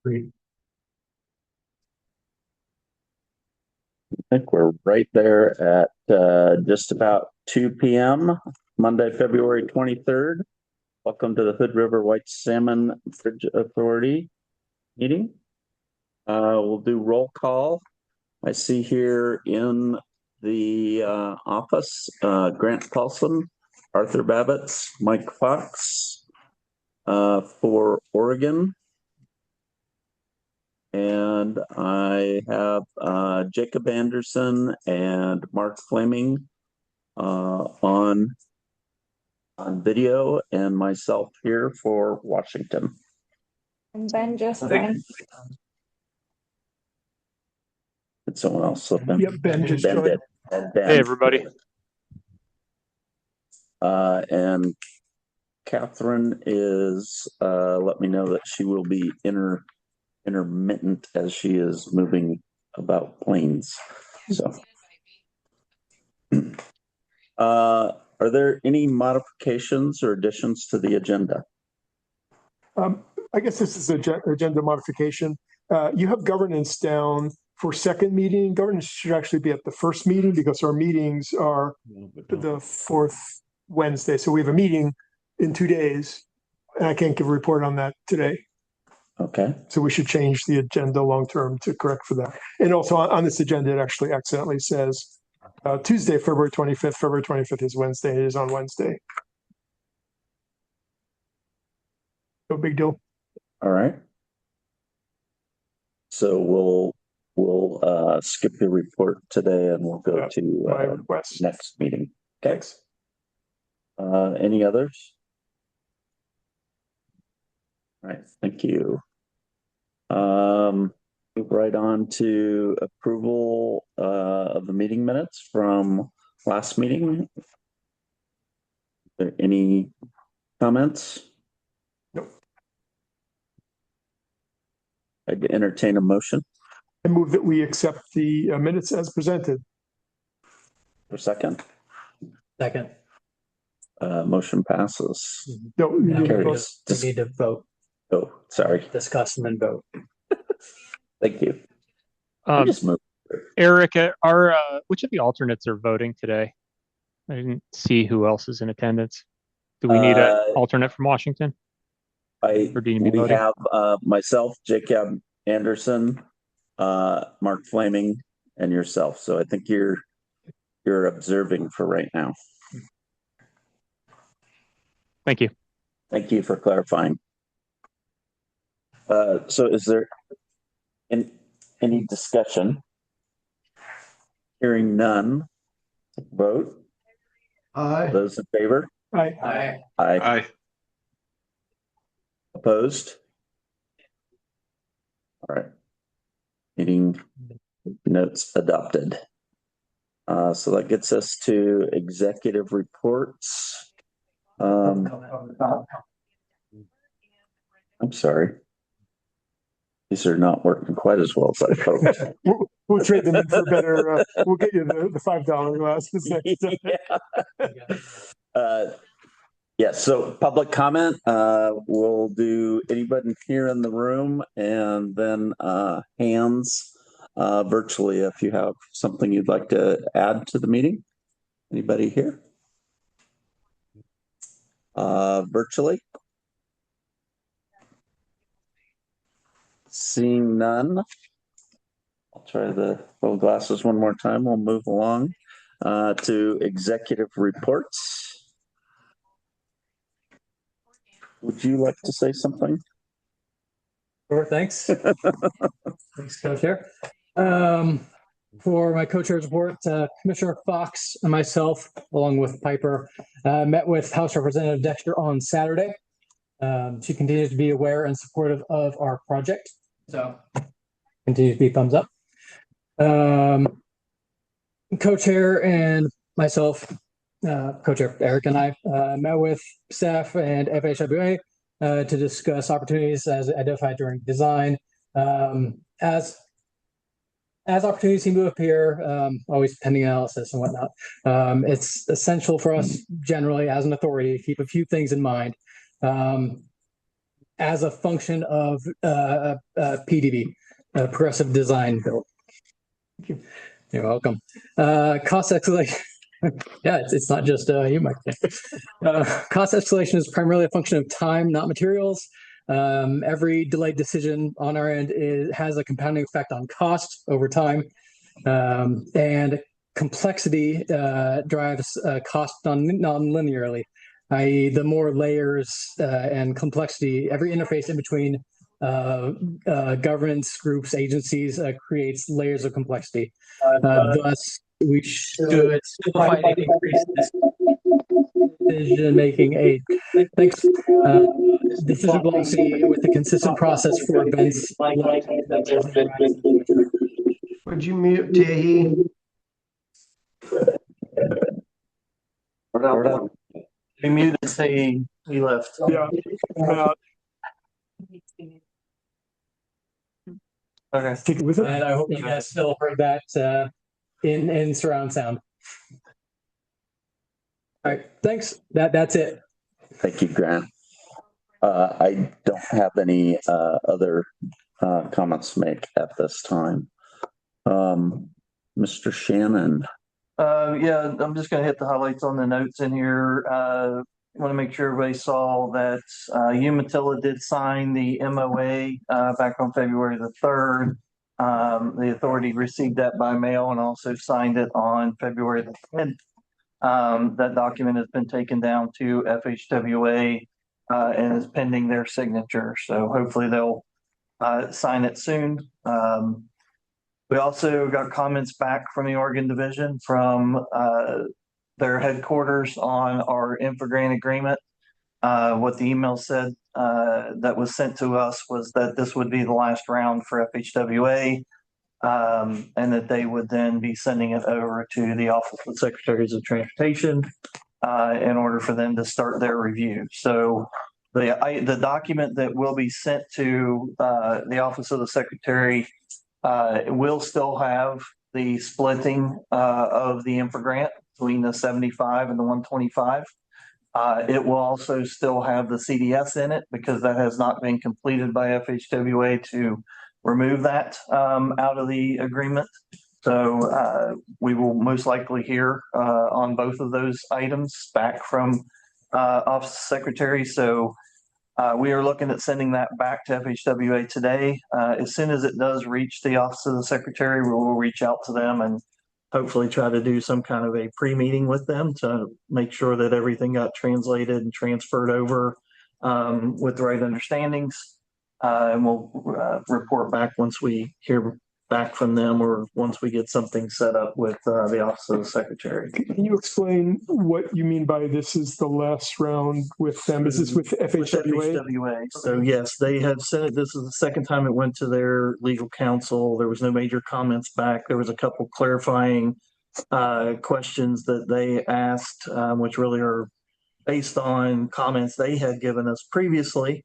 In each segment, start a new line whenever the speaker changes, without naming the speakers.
Great.
I think we're right there at just about 2 p.m. Monday, February 23rd. Welcome to the Hood River White Salmon Bridge Authority meeting. We'll do roll call. I see here in the office Grant Paulson, Arthur Babbitts, Mike Fox for Oregon. And I have Jacob Anderson and Mark Fleming on video, and myself here for Washington.
And Ben just joined.
Did someone else slip in?
Yep, Ben just joined.
Did. And Ben.
Hey, everybody.
And Catherine is let me know that she will be intermittent as she is moving about planes. So are there any modifications or additions to the agenda?
I guess this is agenda modification. You have governance down for second meeting. Governance should actually be at the first meeting because our meetings are the fourth Wednesday. So we have a meeting in 2 days, and I can't give a report on that today.
Okay.
So we should change the agenda long term to correct for that. And also on this agenda, it actually accidentally says Tuesday, February 25th. February 25th is Wednesday. It is on Wednesday. No big deal.
All right. So we'll skip the report today and we'll go to next meeting. Okay.
Thanks.
Any others? All right, thank you. Move right on to approval of the meeting minutes from last meeting. Are there any comments?
Nope.
I'd entertain a motion.
I move that we accept the minutes as presented.
For second.
Second.
Motion passes.
No,
We need
Carries.
to vote,
Oh, sorry.
discuss, and then vote.
Thank you. I just moved.
Eric, which of the alternates are voting today? I didn't see who else is in attendance. Do we need an alternate from Washington?
We
voting?
have myself, Jacob Anderson, Mark Fleming, and yourself. So I think you're observing for right now.
Thank you.
Thank you for clarifying. So is there any discussion? Hearing none, vote.
Aye.
Those in favor?
Aye.
Aye.
Aye. Opposed? All right. Meeting notes adopted. So that gets us to executive reports. I'm sorry. These are not working quite as well as I hoped.
We'll trade them in for better. We'll get you the $5 glasses next time.
Yeah, so public comment, we'll do anybody here in the room and then hands virtually if you have something you'd like to add to the meeting. Anybody here? Virtually? Seeing none. I'll try the little glasses one more time. We'll move along to executive reports. Would you like to say something?
Sure, thanks. Thanks, Co-Chair. For my co-chair's report, Commissioner Fox and myself, along with Piper, met with House Representative Dexter on Saturday. She continues to be aware and supportive of our project. So continues to be thumbs up. Co-chair and myself, co-chair Eric and I met with staff and HRWSBA to discuss opportunities as identified during design. As opportunities seem to appear, always pending analysis and whatnot, it's essential for us generally as an authority to keep a few things in mind. as a function of PDB, Progressive Design Build.
Thank you.
You're welcome. Cost escalation. Yeah, it's not just you, Mike. Cost escalation is primarily a function of time, not materials. Every delayed decision on our end has a compounding effect on cost over time. And complexity drives cost non-linearly, i.e. the more layers and complexity, every interface in between governance groups, agencies creates layers of complexity. Thus, we should simplify and increase this decision-making aid. Thanks. Decision velocity with a consistent process for events.
Would you mute Tahi?
We muted Tahi. He left.
Yeah.
Okay.
Take it with it.
And I hope you guys still heard that in surround sound. All right, thanks. That's it.
Thank you, Grant. I don't have any other comments to make at this time. Mr. Shannon.
Yeah, I'm just going to hit the highlights on the notes in here. Want to make sure everybody saw that Umatilla did sign the MOA back on February the 3rd. The authority received that by mail and also signed it on February the 10th. That document has been taken down to FHWA and is pending their signature. So hopefully they'll sign it soon. We also got comments back from the Oregon Division from their headquarters on our infogrant agreement. What the email said that was sent to us was that this would be the last round for FHWA, and that they would then be sending it over to the Office of Secretaries of Transportation in order for them to start their review. So the document that will be sent to the Office of the Secretary will still have the splitting of the infogrant between the 75 and the 125. It will also still have the CDS in it because that has not been completed by FHWA to remove that out of the agreement. So we will most likely hear on both of those items back from Office of Secretary. So we are looking at sending that back to FHWA today. As soon as it does reach the Office of the Secretary, we will reach out to them and hopefully try to do some kind of a pre-meeting with them to make sure that everything got translated and transferred over with the right understandings. And we'll report back once we hear back from them or once we get something set up with the Office of the Secretary.
Can you explain what you mean by this is the last round with them? Is this with FHWA?
FHWA. So yes, they have sent it. This is the second time it went to their legal counsel. There was no major comments back. There was a couple clarifying questions that they asked, which really are based on comments they had given us previously.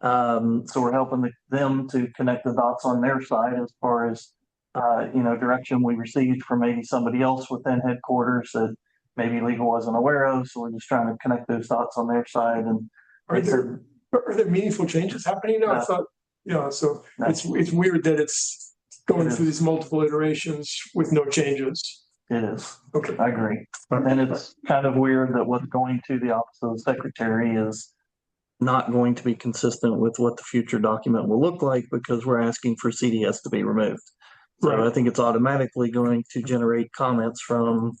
So we're helping them to connect the dots on their side as far as, direction we received from maybe somebody else within headquarters that maybe legal wasn't aware of. So we're just trying to connect those dots on their side. And
Are there meaningful changes happening now?
No.
I thought, so
No.
it's weird that it's going through these multiple iterations with no changes.
It is.
Okay.
I agree. And it's kind of weird that what's going to the Office of the Secretary is not going to be consistent with what the future document will look like because we're asking for CDS to be removed. So
Right.
I think it's automatically going to generate comments from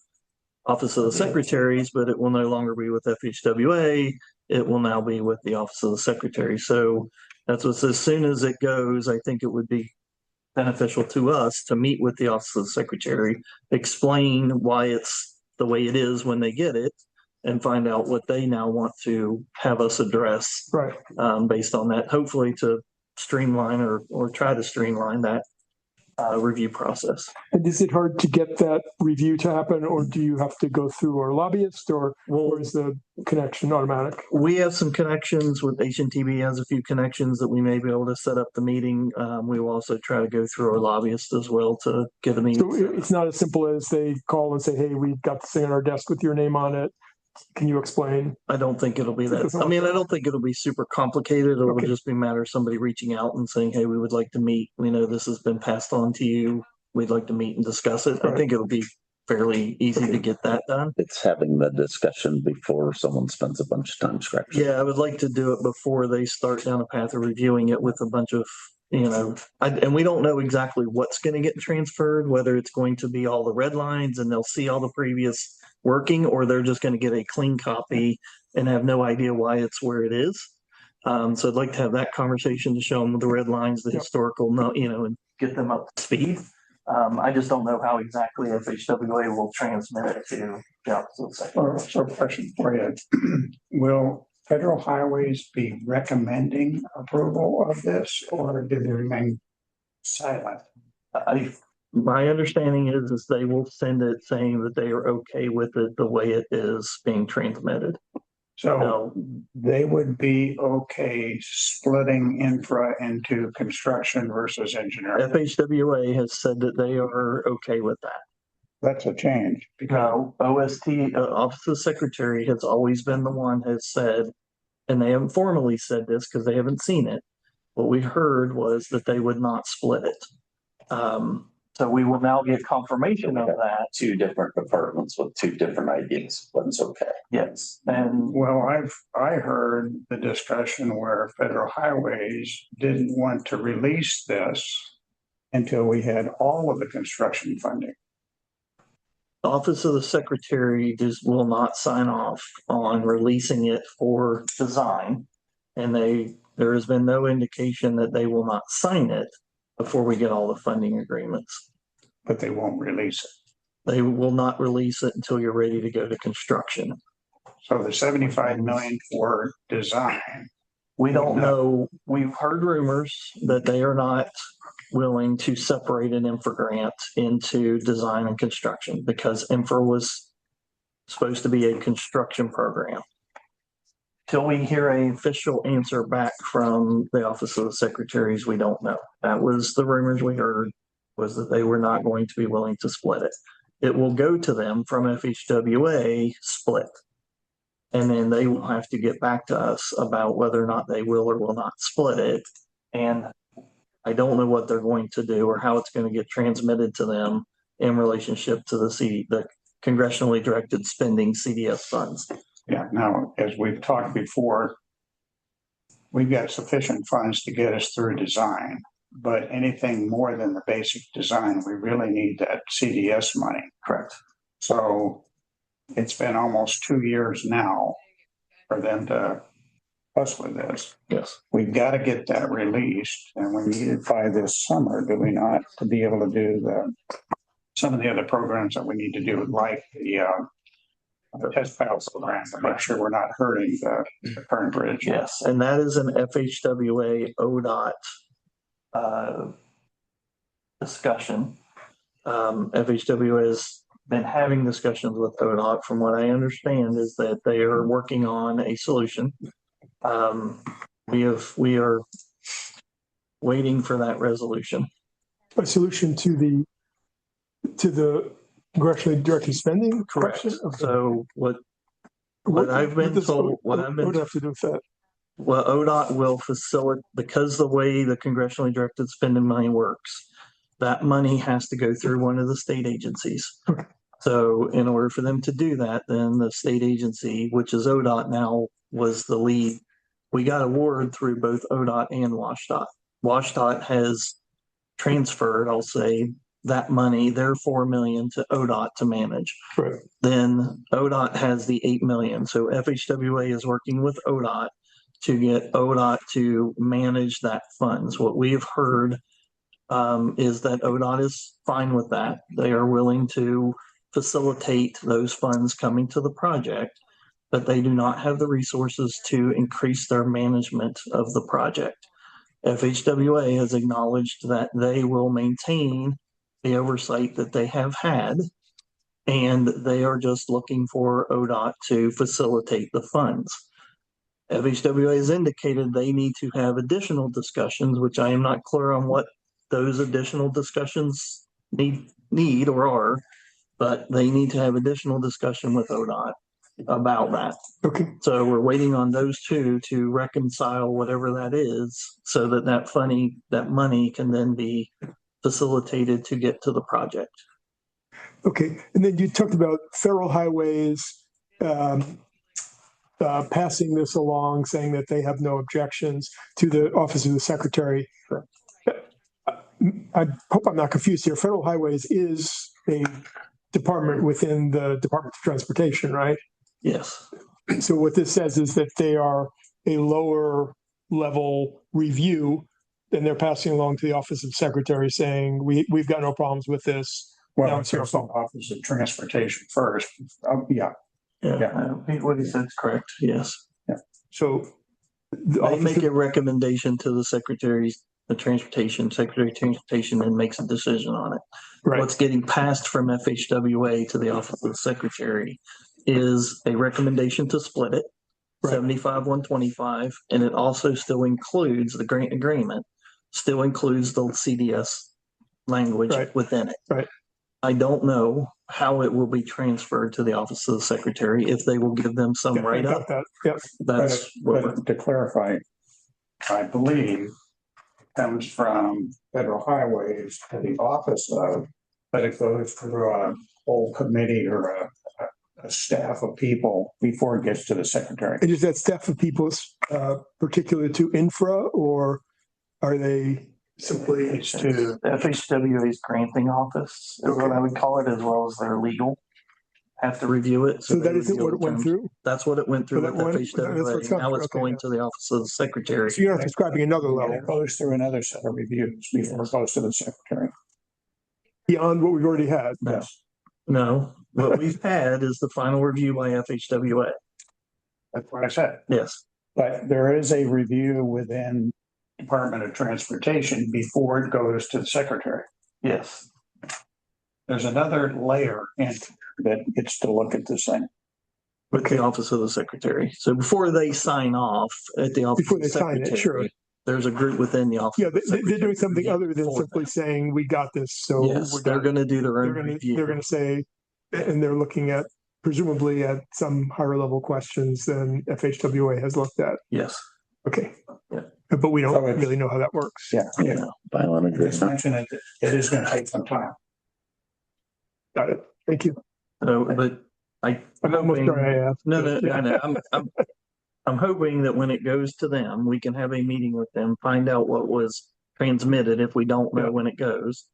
Office of the Secretaries, but it will no longer be with FHWA. It will now be with the Office of the Secretary. So that's what, as soon as it goes, I think it would be beneficial to us to meet with the Office of the Secretary, explain why it's the way it is when they get it, and find out what they now want to have us address
Right.
based on that, hopefully to streamline or try to streamline that review process.
And is it hard to get that review to happen, or do you have to go through our lobbyist, or is the connection automatic?
We have some connections with HNTB has a few connections that we may be able to set up the meeting. We will also try to go through our lobbyist as well to get a meeting.
So it's not as simple as they call and say, hey, we've got this thing on our desk with your name on it. Can you explain?
I don't think it'll be that. I mean, I don't think it'll be super complicated. It'll
Okay.
just be a matter of somebody reaching out and saying, hey, we would like to meet. We know this has been passed on to you. We'd like to meet and discuss it. I
Right.
think it'll be fairly easy to get that done.
It's having the discussion before someone spends a bunch of time scratching.
Yeah, I would like to do it before they start down a path of reviewing it with a bunch of, and we don't know exactly what's going to get transferred, whether it's going to be all the red lines and they'll see all the previous working, or they're just going to get a clean copy and have no idea why it's where it is. So I'd like to have that conversation to show them the red lines, the
Yep.
historical, and get them up to speed. I just don't know how exactly FHWA will transmit it to the opposite sector.
So question for you. Will Federal Highways be recommending approval of this or do they remain silent?
My understanding is they will send it saying that they are okay with it the way it is being transmitted.
So
No.
they would be okay splitting infra into construction versus engineering.
FHWA has said that they are okay with that.
That's a change because
No, OST, Office of the Secretary has always been the one has said, and they haven't formally said this because they haven't seen it. What we heard was that they would not split it. So we will now get confirmation of that.
Two different departments with two different ideas. One's okay.
Yes, and
well, I heard the discussion where Federal Highways didn't want to release this until we had all of the construction funding.
the Office of the Secretary just will not sign off on releasing it for design. And there has been no indication that they will not sign it before we get all the funding agreements.
But they won't release it.
They will not release it until you're ready to go to construction.
So the 75 million for design.
We don't know. We've heard rumors that they are not willing to separate an infra grant into design and construction because infra was supposed to be a construction program. Till we hear an official answer back from the Office of the Secretaries, we don't know. That was the rumors we heard, was that they were not going to be willing to split it. It will go to them from FHWA split. And then they will have to get back to us about whether or not they will or will not split it. And I don't know what they're going to do or how it's going to get transmitted to them in relationship to the congressionally directed spending CDS funds.
Yeah, now, as we've talked before, we've got sufficient funds to get us through design, but anything more than the basic design, we really need that CDS money.
Correct.
So it's been almost 2 years now for them to fuss with this.
Yes.
We've got to get that released and we need it by this summer, do we not, to be able to do some of the other programs that we need to do, like the test pile program to make sure we're not hurting the current bridge.
Yes, and that is an FHWA ODOT discussion. FHWA has been having discussions with ODOT. From what I understand is that they are working on a solution. We are waiting for that resolution.
A solution to the congressionally directed spending?
Correct.
question? Okay.
So what I've been
does
told, what I've been
What do you have to do with that?
Well, ODOT will facilitate, because the way the congressionally directed spending money works, that money has to go through one of the state agencies.
Okay.
So in order for them to do that, then the state agency, which is ODOT now, was the lead. We got award through both ODOT and WashDOT. WashDOT has transferred, I'll say, that money, their 4 million, to ODOT to manage.
Right.
Then ODOT has the 8 million. So FHWA is working with ODOT to get ODOT to manage that funds. What we have heard is that ODOT is fine with that. They are willing to facilitate those funds coming to the project, but they do not have the resources to increase their management of the project. FHWA has acknowledged that they will maintain the oversight that they have had, and they are just looking for ODOT to facilitate the funds. FHWA has indicated they need to have additional discussions, which I am not clear on what those additional discussions need or are, but they need to have additional discussion with ODOT about that.
Okay,
So we're waiting on those two to reconcile whatever that is so that that money can then be facilitated to get to the project.
okay. And then you talked about federal highways, passing this along, saying that they have no objections to the office of the secretary.
Correct.
I hope I'm not confused here. Federal highways is a department within the Department of Transportation, right?
Yes.
So what this says is that they are a lower level review, and they're passing along to the office of secretary saying, we've got no problems with this.
Well,
Now
it's the Office of Transportation first. Yeah.
What he said is correct. Yes.
So the
They
office
make
of-
a recommendation to the Secretary of Transportation and makes a decision on it.
right,
What's getting passed from FHWA to the Office of the Secretary is a recommendation to split it,
Right.
75, 125, and it also still includes the grant agreement, still includes the CDS language
Right.
within it.
Right.
I don't know how it will be transferred to the Office of the Secretary, if they will give them some
yeah, I
write-up.
got that. Yep.
That's what we're
But to clarify, I believe it comes from Federal Highways to the office of, but it goes through a whole committee or a staff of people before it gets to the secretary.
And is that staff of people particular to infra, or are they simply
It's to,
FHWA's granting office is what I would call it, as well as their legal. Have to review it.
so
they
that isn't
review
what it went
terms.
through?
That's what it went through
So
with
that went- that's what it's
FHWA.
gone
Now
through,
it's
okay,
going
yeah.
to the Office of the Secretary.
So you're not describing another
it
level
goes through another set of reviews before it goes to the secretary.
beyond what we've already had.
Yes,
No, what we've had is the final review by FHWA.
that's what I said.
Yes,
But there is a review within Department of Transportation before it goes to the secretary.
yes.
There's another layer in that gets to look at this thing.
With the Office of the Secretary. So before they sign off at the Office
Before
of the
they sign it, sure.
Secretary, there's a group within the Office.
Yeah,
of the
they're doing
Secretary
something other than
for
simply
them.
saying, we got this, so
Yes,
we're
they're
done.
going to do their
They're
own
gonna,
review.
they're gonna say, and they're looking at, presumably at some higher level questions than FHWA has looked at.
Yes.
Okay.
Yeah.
But we
So
don't
it's-
really know how that works.
Yeah.
Yeah.
Violent
Just
agreement.
mention it, it is gonna take some time.
Got it. Thank you.
So, but
I'm almost
hoping-
sorry I asked.
No,
but yeah.
I know. I'm hoping that when it goes to them, we can have a meeting with them, find out what was transmitted if we don't know
Yeah.
when it goes,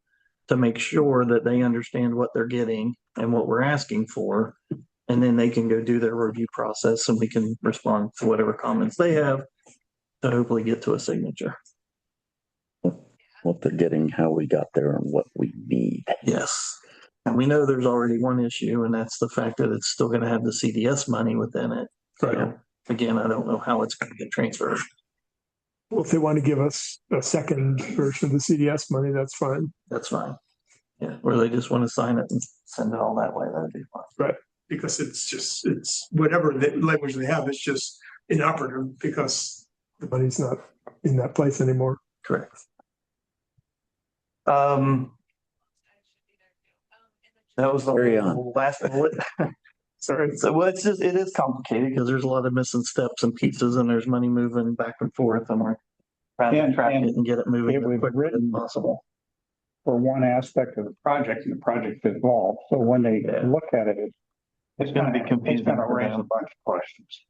to make sure that they understand what they're getting and what we're asking for. And then they can go do their review process and we can respond to whatever comments they have to hopefully get to a signature.
What they're getting, how we got there and what we need.
Yes. And we know there's already one issue, and that's the fact that it's still going to have the CDS money within it.
Right.
So again, I don't know how it's going to get transferred.
Well, if they want to give us a second version of the CDS money, that's fine.
That's fine. Yeah, or they just want to sign it and send it all that way, that'd be fine.
Because it's whatever the language they have, it's just inoperative because the money's not in that place anymore.
Correct. That was the
Carry on.
last bullet.
Sorry.
So, well, it is complicated because there's a lot of missing steps and pieces and there's money moving back and forth and we're trying to
And-
track it
and
and get it moving
it was
as quickly as
written-
possible.
For one aspect of the project and the project involved, so when they
Yeah.
look at it,
It's gonna be confusing
It's gonna
for
raise
them.
a bunch of questions.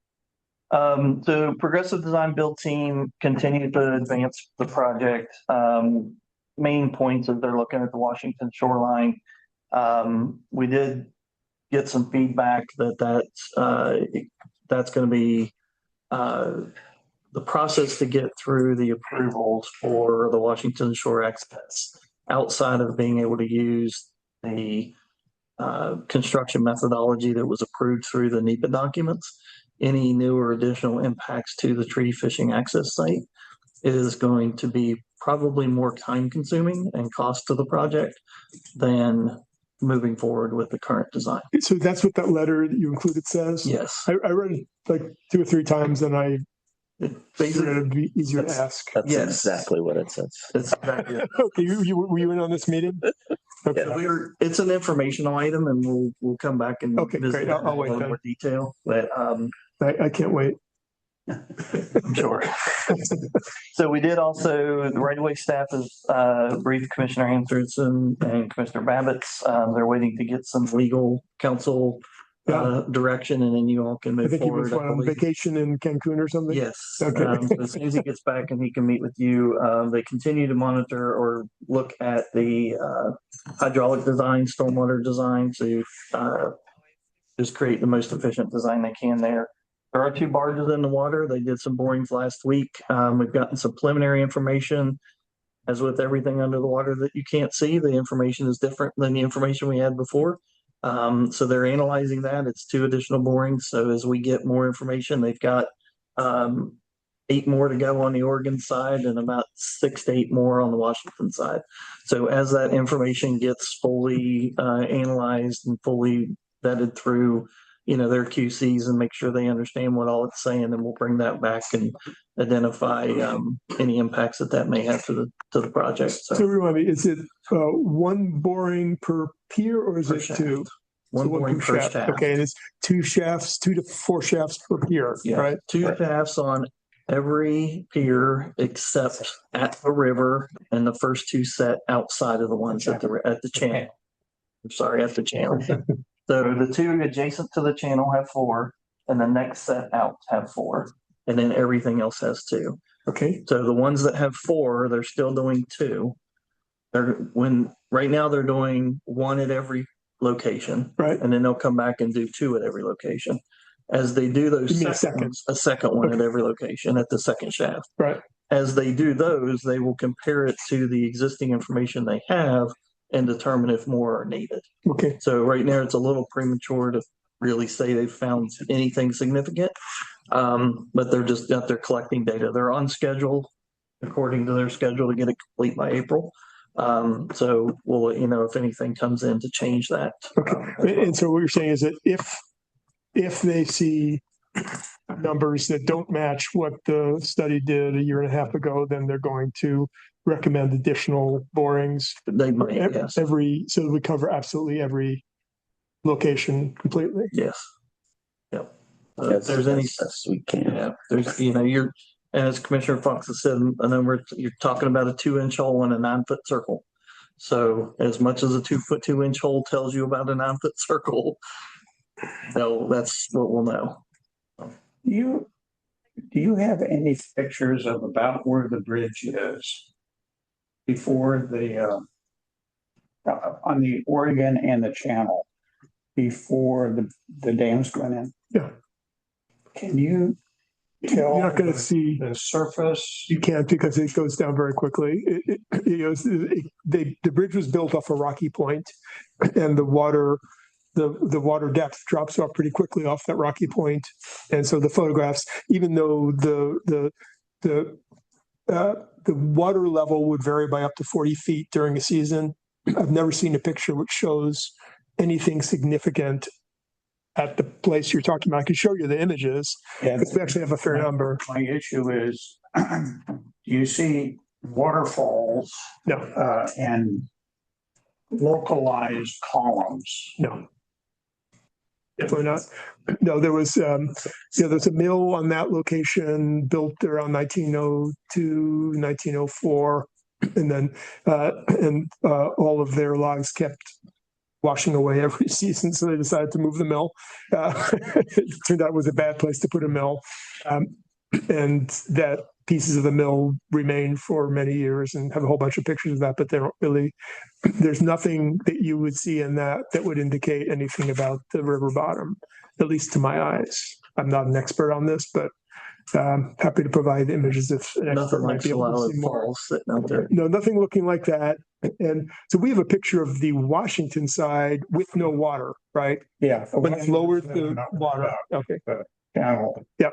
So Progressive Design Build Team continued to advance the project. Main points is they're looking at the Washington shoreline. We did get some feedback that's going to be the process to get through the approvals for the Washington shore access outside of being able to use the construction methodology that was approved through the NEPA documents. Any new or additional impacts to the treaty fishing access site is going to be probably more time consuming and cost to the project than moving forward with the current design.
So that's what that letter that you included says?
Yes.
I read it like 2 or 3 times and I
It
figured
basically,
it'd be easier to ask.
That's
Yes.
exactly what it says.
it's exactly it.
Okay, were you in on this meeting? Okay,
It's an informational item and we'll come back and
Okay,
visit
great. I'll wait
in
then.
more detail, but,
I can't wait.
I'm sure. So we did also, the right-of-way staff has briefed Commissioner Anderson and Commissioner Babbitts. They're waiting to get some legal counsel direction, and then you all can
I
move
think he was
forward. I
on
believe.
vacation in Cancun or something?
Yes.
Okay.
As soon as he gets back and he can meet with you, they continue to monitor or look at the hydraulic design, stormwater design to just create the most efficient design they can there. There are 2 barges in the water. They did some borings last week. We've gotten some preliminary information. As with everything under the water that you can't see, the information is different than the information we had before. So they're analyzing that. It's 2 additional borings. So as we get more information, they've got 8 more to go on the Oregon side and about 6 to 8 more on the Washington side. So as that information gets fully analyzed and fully vetted through, their QCs and make sure they understand what all it's saying, and we'll bring that back and identify any impacts that may have to the project.
So remind me, is it 1 boring per pier or is
Per
it
shaft.
2?
One
So
boring per shaft.
Okay, and it's 2 shafts, 2 to 4 shafts per pier,
Yeah,
right?
2 shafts on every pier except at the river, and the first 2 set outside of the ones at the channel. I'm sorry, at the channel. So the 2 adjacent to the channel have 4, and the next set out have 4, and then everything else has 2.
Okay,
So the ones that have 4, they're still doing 2. Right now they're doing 1 at every location,
right.
and then they'll come back and do 2 at every location. As they do those
Give me a
second
second.
ones, a second one at every location at the second shaft.
Right.
As they do those, they will compare it to the existing information they have and determine if more are needed.
Okay,
So right now it's a little premature to really say they've found anything significant. But they're just out there collecting data. They're on schedule, according to their schedule, to get it complete by April. So we'll let you know if anything comes in to change that.
okay. And so what you're saying is that if they see numbers that don't match what the study did a year and a half ago, then they're going to recommend additional borings
They might, yes.
so we cover absolutely every location completely.
Yes. Yep.
Yes,
If there's any,
yes, we can.
yeah, there's, as Commissioner Fox has said, a number, you're talking about a 2-inch hole in a 9-foot circle. So as much as a 2-inch hole tells you about a 9-foot circle, that's what we'll know.
Do you have any pictures of about where the bridge is before on the Oregon and the channel before the dams went in?
Yeah.
Can you tell?
You're not going to see
the surface.
You can't, because it goes down very quickly. The bridge was built off a rocky point, and the water depth drops off pretty quickly off that rocky point. And so the photographs, even though the water level would vary by up to 40 feet during a season, I've never seen a picture which shows anything significant at the place you're talking about. I can show you the images, because we actually have a fair number.
My issue is, you see waterfalls
No,
and localized columns.
no. Definitely not. No, there's a mill on that location built around 1902, 1904. And then, all of their logs kept washing away every season, so they decided to move the mill. It turned out it was a bad place to put a mill. And that pieces of the mill remain for many years, and have a whole bunch of pictures of that, but they don't really, there's nothing that you would see in that would indicate anything about the river bottom, at least to my eyes. I'm not an expert on this, but happy to provide images if an expert
Nothing
might
like
be able to
Salado
see more.
Falls sitting out there.
No, nothing looking like that. And so we have a picture of the Washington side with no water, right?
Yeah.
But it's lowered the water. Okay.
Channel.
Yep.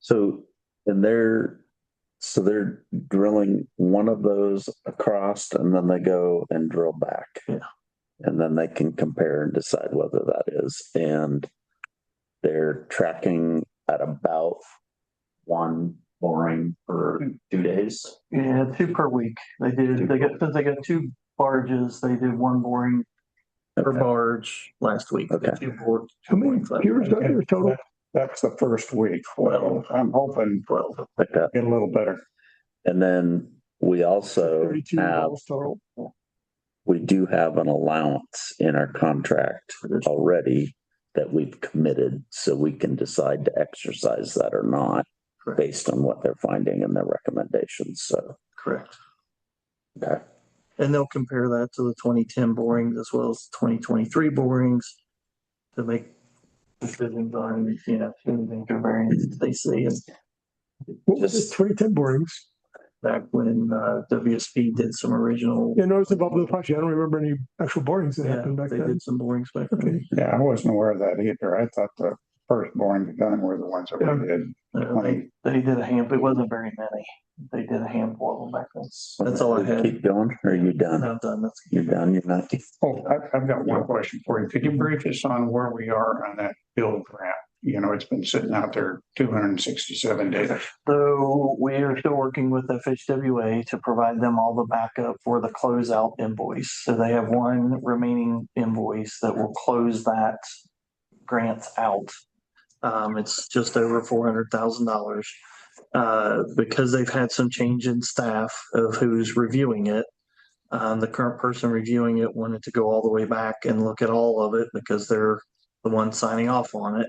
So, they're drilling one of those across, and then they go and drill back.
Yeah.
And then they can compare and decide whether that is. And they're tracking at about 1 boring for 2 days.
Yeah, 2 per week. Since they got 2 barges, they did 1 boring per
Okay.
barge last week.
Okay.
2 board.
How many piers are there total?
That's the first week. Well, I'm hoping
12.
Like that.
get a little better.
And then we also
32
have,
balls total.
we do have an allowance in our contract already that we've committed, so we can decide to exercise that or not
Correct.
based on what they're finding in their recommendations. So,
Correct.
okay.
And they'll compare that to the 2010 borings as well as 2023 borings to make decisions on, anything to variance they see. And
What was this 2010 borings?
back when WSP did some original.
Yeah, no, I was involved with the project. I don't remember any actual borings that happened back
they
then.
did some borings back then.
Okay.
Yeah, I wasn't aware of that either. I thought the first boring done were the ones that we did.
They did a handful. It wasn't very many. They did a handful of them back then. That's all I had.
Keep going, or are you done?
I'm done.
You're done, you're not?
Oh, I've got one question for you. Could you brief us on where we are on that build grant? It's been sitting out there 267 days.
So we are still working with HRWSBA to provide them all the backup for the closeout invoice. So they have 1 remaining invoice that will close that grant out. It's just over $400,000. Because they've had some change in staff of who's reviewing it. The current person reviewing it wanted to go all the way back and look at all of it because they're the one signing off on it.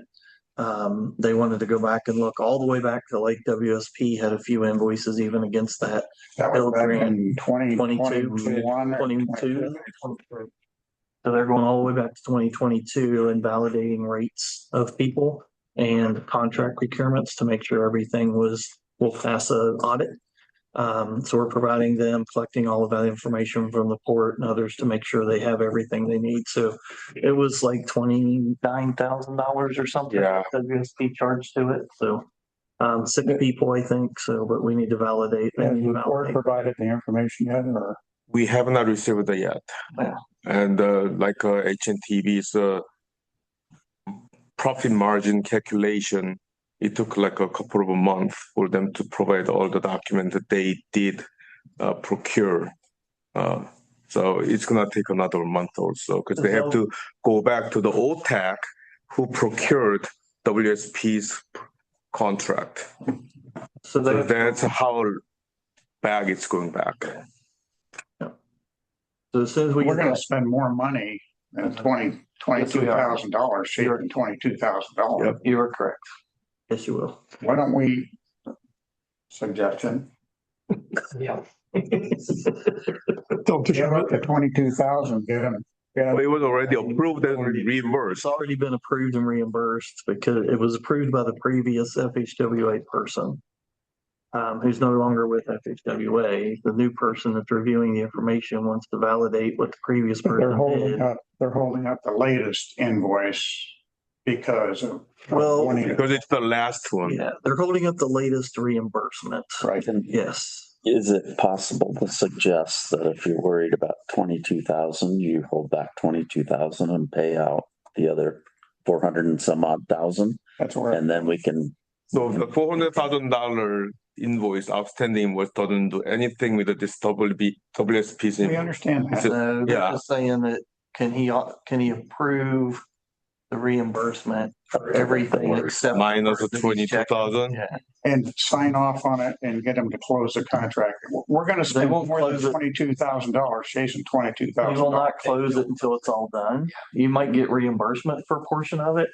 They wanted to go back and look all the way back to like WSP had a few invoices even against that.
That was back in 2022.
22. So they're going all the way back to 2022 and validating rates of people and contract procurements to make sure everything will pass an audit. So we're providing them, collecting all of that information from the port and others to make sure they have everything they need. So it was like $29,000 or something.
Yeah.
WSP charged to it. So 6 people, I think. So, but we need to validate.
Has the port provided the information yet, or?
We have not received it yet.
Yeah.
And like HNTV's profit margin calculation, it took like a couple of months for them to provide all the documents that they did procure. So it's gonna take another month or so because they have to go back to the OTAC who procured WSP's contract. So that's how back it's going back.
So as soon as
We're going to spend more money than $22,000 saving $22,000.
Yep.
You are correct. Yes, you will.
Why don't we, suggestion,
Yeah.
Don't
give up the 22,000, get them.
It was already approved and
It's
reimbursed.
already been approved and reimbursed because it was approved by the previous FHWA person. Who's no longer with FHWA. The new person that's reviewing the information wants to validate what the previous person did.
They're holding up the latest invoice because of.
Because it's the last one.
Yeah, they're holding up the latest reimbursement.
Right.
Yes.
Is it possible to suggest that if you're worried about 22,000, you hold back 22,000 and pay out the other 400 and some odd thousand?
That's where.
And then we can.
So the $400,000 invoice outstanding invoice doesn't do anything with this WSP's
We
invoice.
understand that.
So they're
Yeah.
just saying that can he approve the reimbursement for everything except
Minus
for
the
that he's checking?
22,000.
Yeah.
And sign off on it and get them to close the contract. We're going to spend
won't
more than
close it.
$22,000 chasing
We
$22,000.
will not close it until it's all done. You might get reimbursement for a portion of it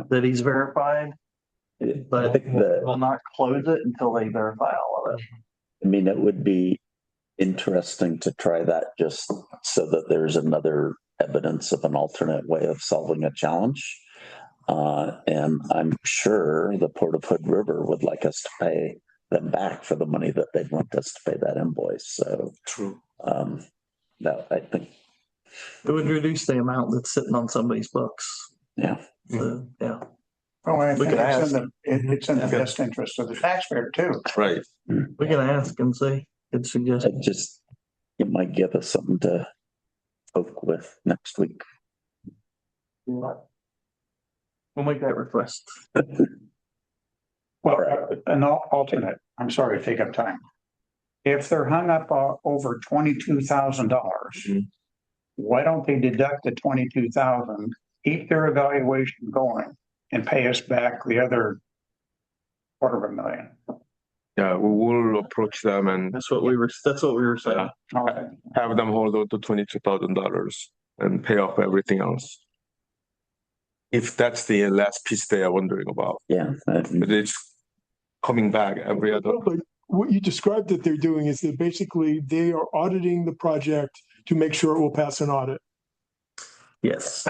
that he's verified, but will not close it until they verify all of it.
I mean, it would be interesting to try that just so that there's another evidence of an alternate way of solving a challenge. And I'm sure the Port of Hood River would like us to pay them back for the money that they want us to pay that invoice. So
True.
that I think.
It would reduce the amount that's sitting on somebody's books.
Yeah.
So, yeah.
Oh, I
We
think
can
it's in the best interest of the taxpayer too.
Right.
We can ask and see. Good suggestion.
It might give us something to poke with next week.
We'll make that request.
Well, an alternate I'm sorry to take up time. If they're hung up over $22,000,
Mhm.
why don't they deduct the 22,000, keep their evaluation going and pay us back the other $250,000?
Yeah, we will approach them and
That's what we were saying.
All right.
have them hold on to $22,000 and pay off everything else. If that's the last piece they are wondering about,
Yeah.
but it's coming back every other.
No, but what you described that they're doing is that basically they are auditing the project to make sure it will pass an audit.
Yes.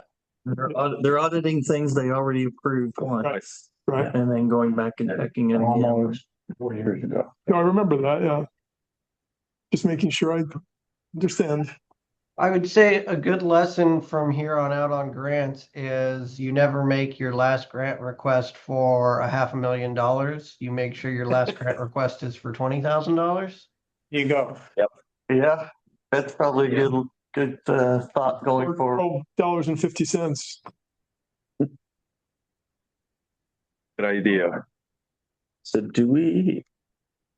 They're auditing things they already approved once
Right.
and then going back and checking it again.
Almost 4 years ago.
No, I remember that, yeah. Just making sure I understand.
I would say a good lesson from here on out on grants is you never make your last grant request for $500,000. You make sure your last grant request is for $20,000.
You go.
Yeah, that's probably a good thought going
Or
forward.
$12.50.
Good idea.
So do we,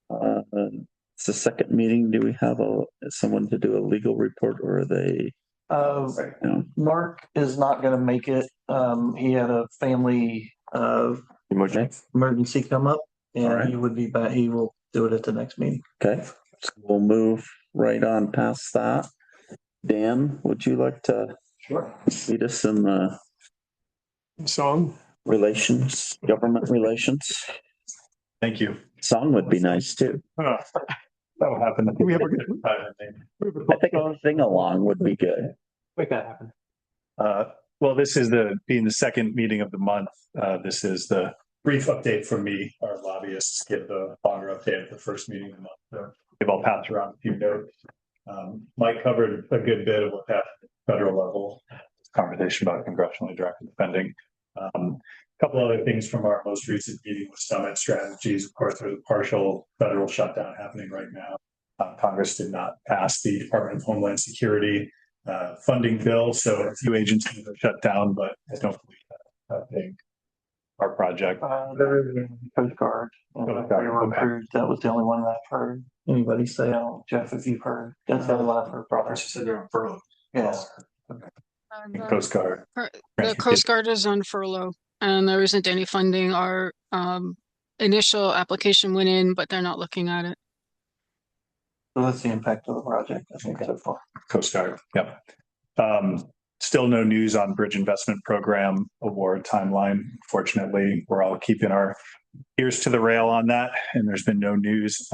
it's the second meeting, do we have someone to do a legal report, or are they?
Mark is not gonna make it. He had a family emergency come up and he would be back. He will do it at the next meeting.
Okay, so we'll move right on past that. Dan, would you like to lead us in the
Song.
government relations?
Thank you.
Song would be nice too.
That'll happen.
We have a
I think a sing-along would be good.
Make that happen.
Well, this is being the second meeting of the month. This is the brief update from me. Our lobbyists give the longer update at the first meeting of the month. So they've all passed around a few notes. Mike covered a good bit of what happened at the federal level. Conversation about congressionally directed spending. A couple other things from our most recent meeting with Summit Strategies. Of course, there's a partial federal shutdown happening right now. Congress did not pass the Department of Homeland Security funding bill, so a few agencies are shut down, but I don't believe that being our project.
There is a Coast Guard. They were approved. That was the only one that I've heard anybody say. Oh, Jeff, if you've heard, that's the only one I've heard.
Progress said they're on furlough.
Yeah.
Coast Guard.
The Coast Guard is on furlough and there isn't any funding. Our initial application went in, but they're not looking at it.
So that's the impact of the project, I think, so far.
Coast Guard, yep. Still no news on Bridge Investment Program award timeline. Fortunately, we're all keeping our ears to the rail on that, and there's been no news.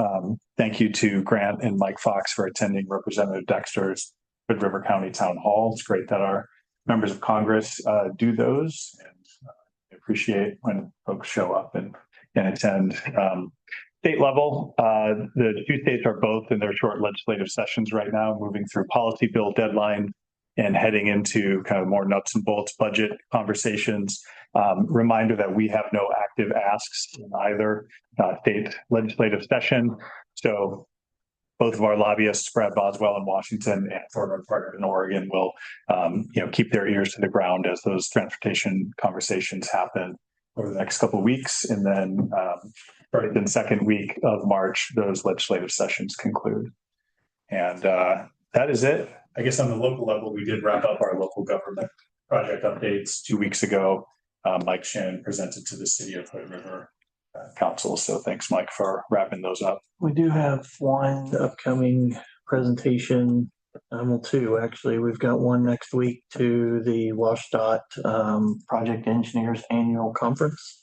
Thank you to Grant and Mike Fox for attending Representative Dexter's Hood River County Town Hall. It's great that our members of Congress do those, and I appreciate when folks show up and attend. State level, the two states are both in their short legislative sessions right now, moving through policy bill deadline and heading into kind of more nuts and bolts budget conversations. Reminder that we have no active asks in either state legislative session. So both of our lobbyists, Brad Boswell in Washington and former partner in Oregon, will keep their ears to the ground as those transportation conversations happen over the next couple of weeks. And then starting in the second week of March, those legislative sessions conclude. And that is it. I guess on the local level, we did wrap up our local government project updates 2 weeks ago. Mike Shannon presented to the City of Hood River Council. So thanks, Mike, for wrapping those up.
We do have one upcoming presentation. Well, two, actually. We've got one next week to the WashDOT Project Engineers Annual Conference.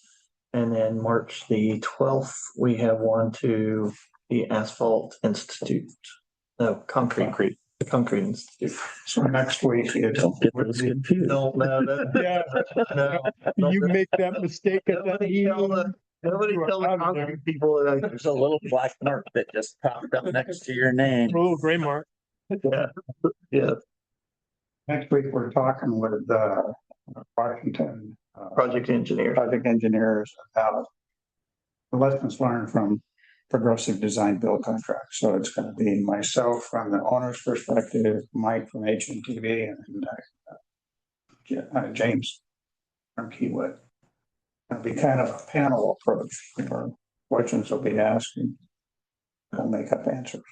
And then March the 12th, we have one to the Asphalt Institute. No, Concrete. The Concrete Institute.
So next week, you
Don't get those confused.
No,
Yeah. You make that mistake at that
Nobody tell the concrete people that
There's a little black mark that just popped up next to your name.
A little gray mark.
Yeah.
next week, we're talking with Washington
Project engineers.
project engineers about the lessons learned from progressive design build contracts. So it's going to be myself from the owner's perspective, Mike from HMTV, and James from Keywood. It'll be kind of a panel approach for questions will be asked. And We'll make up answers.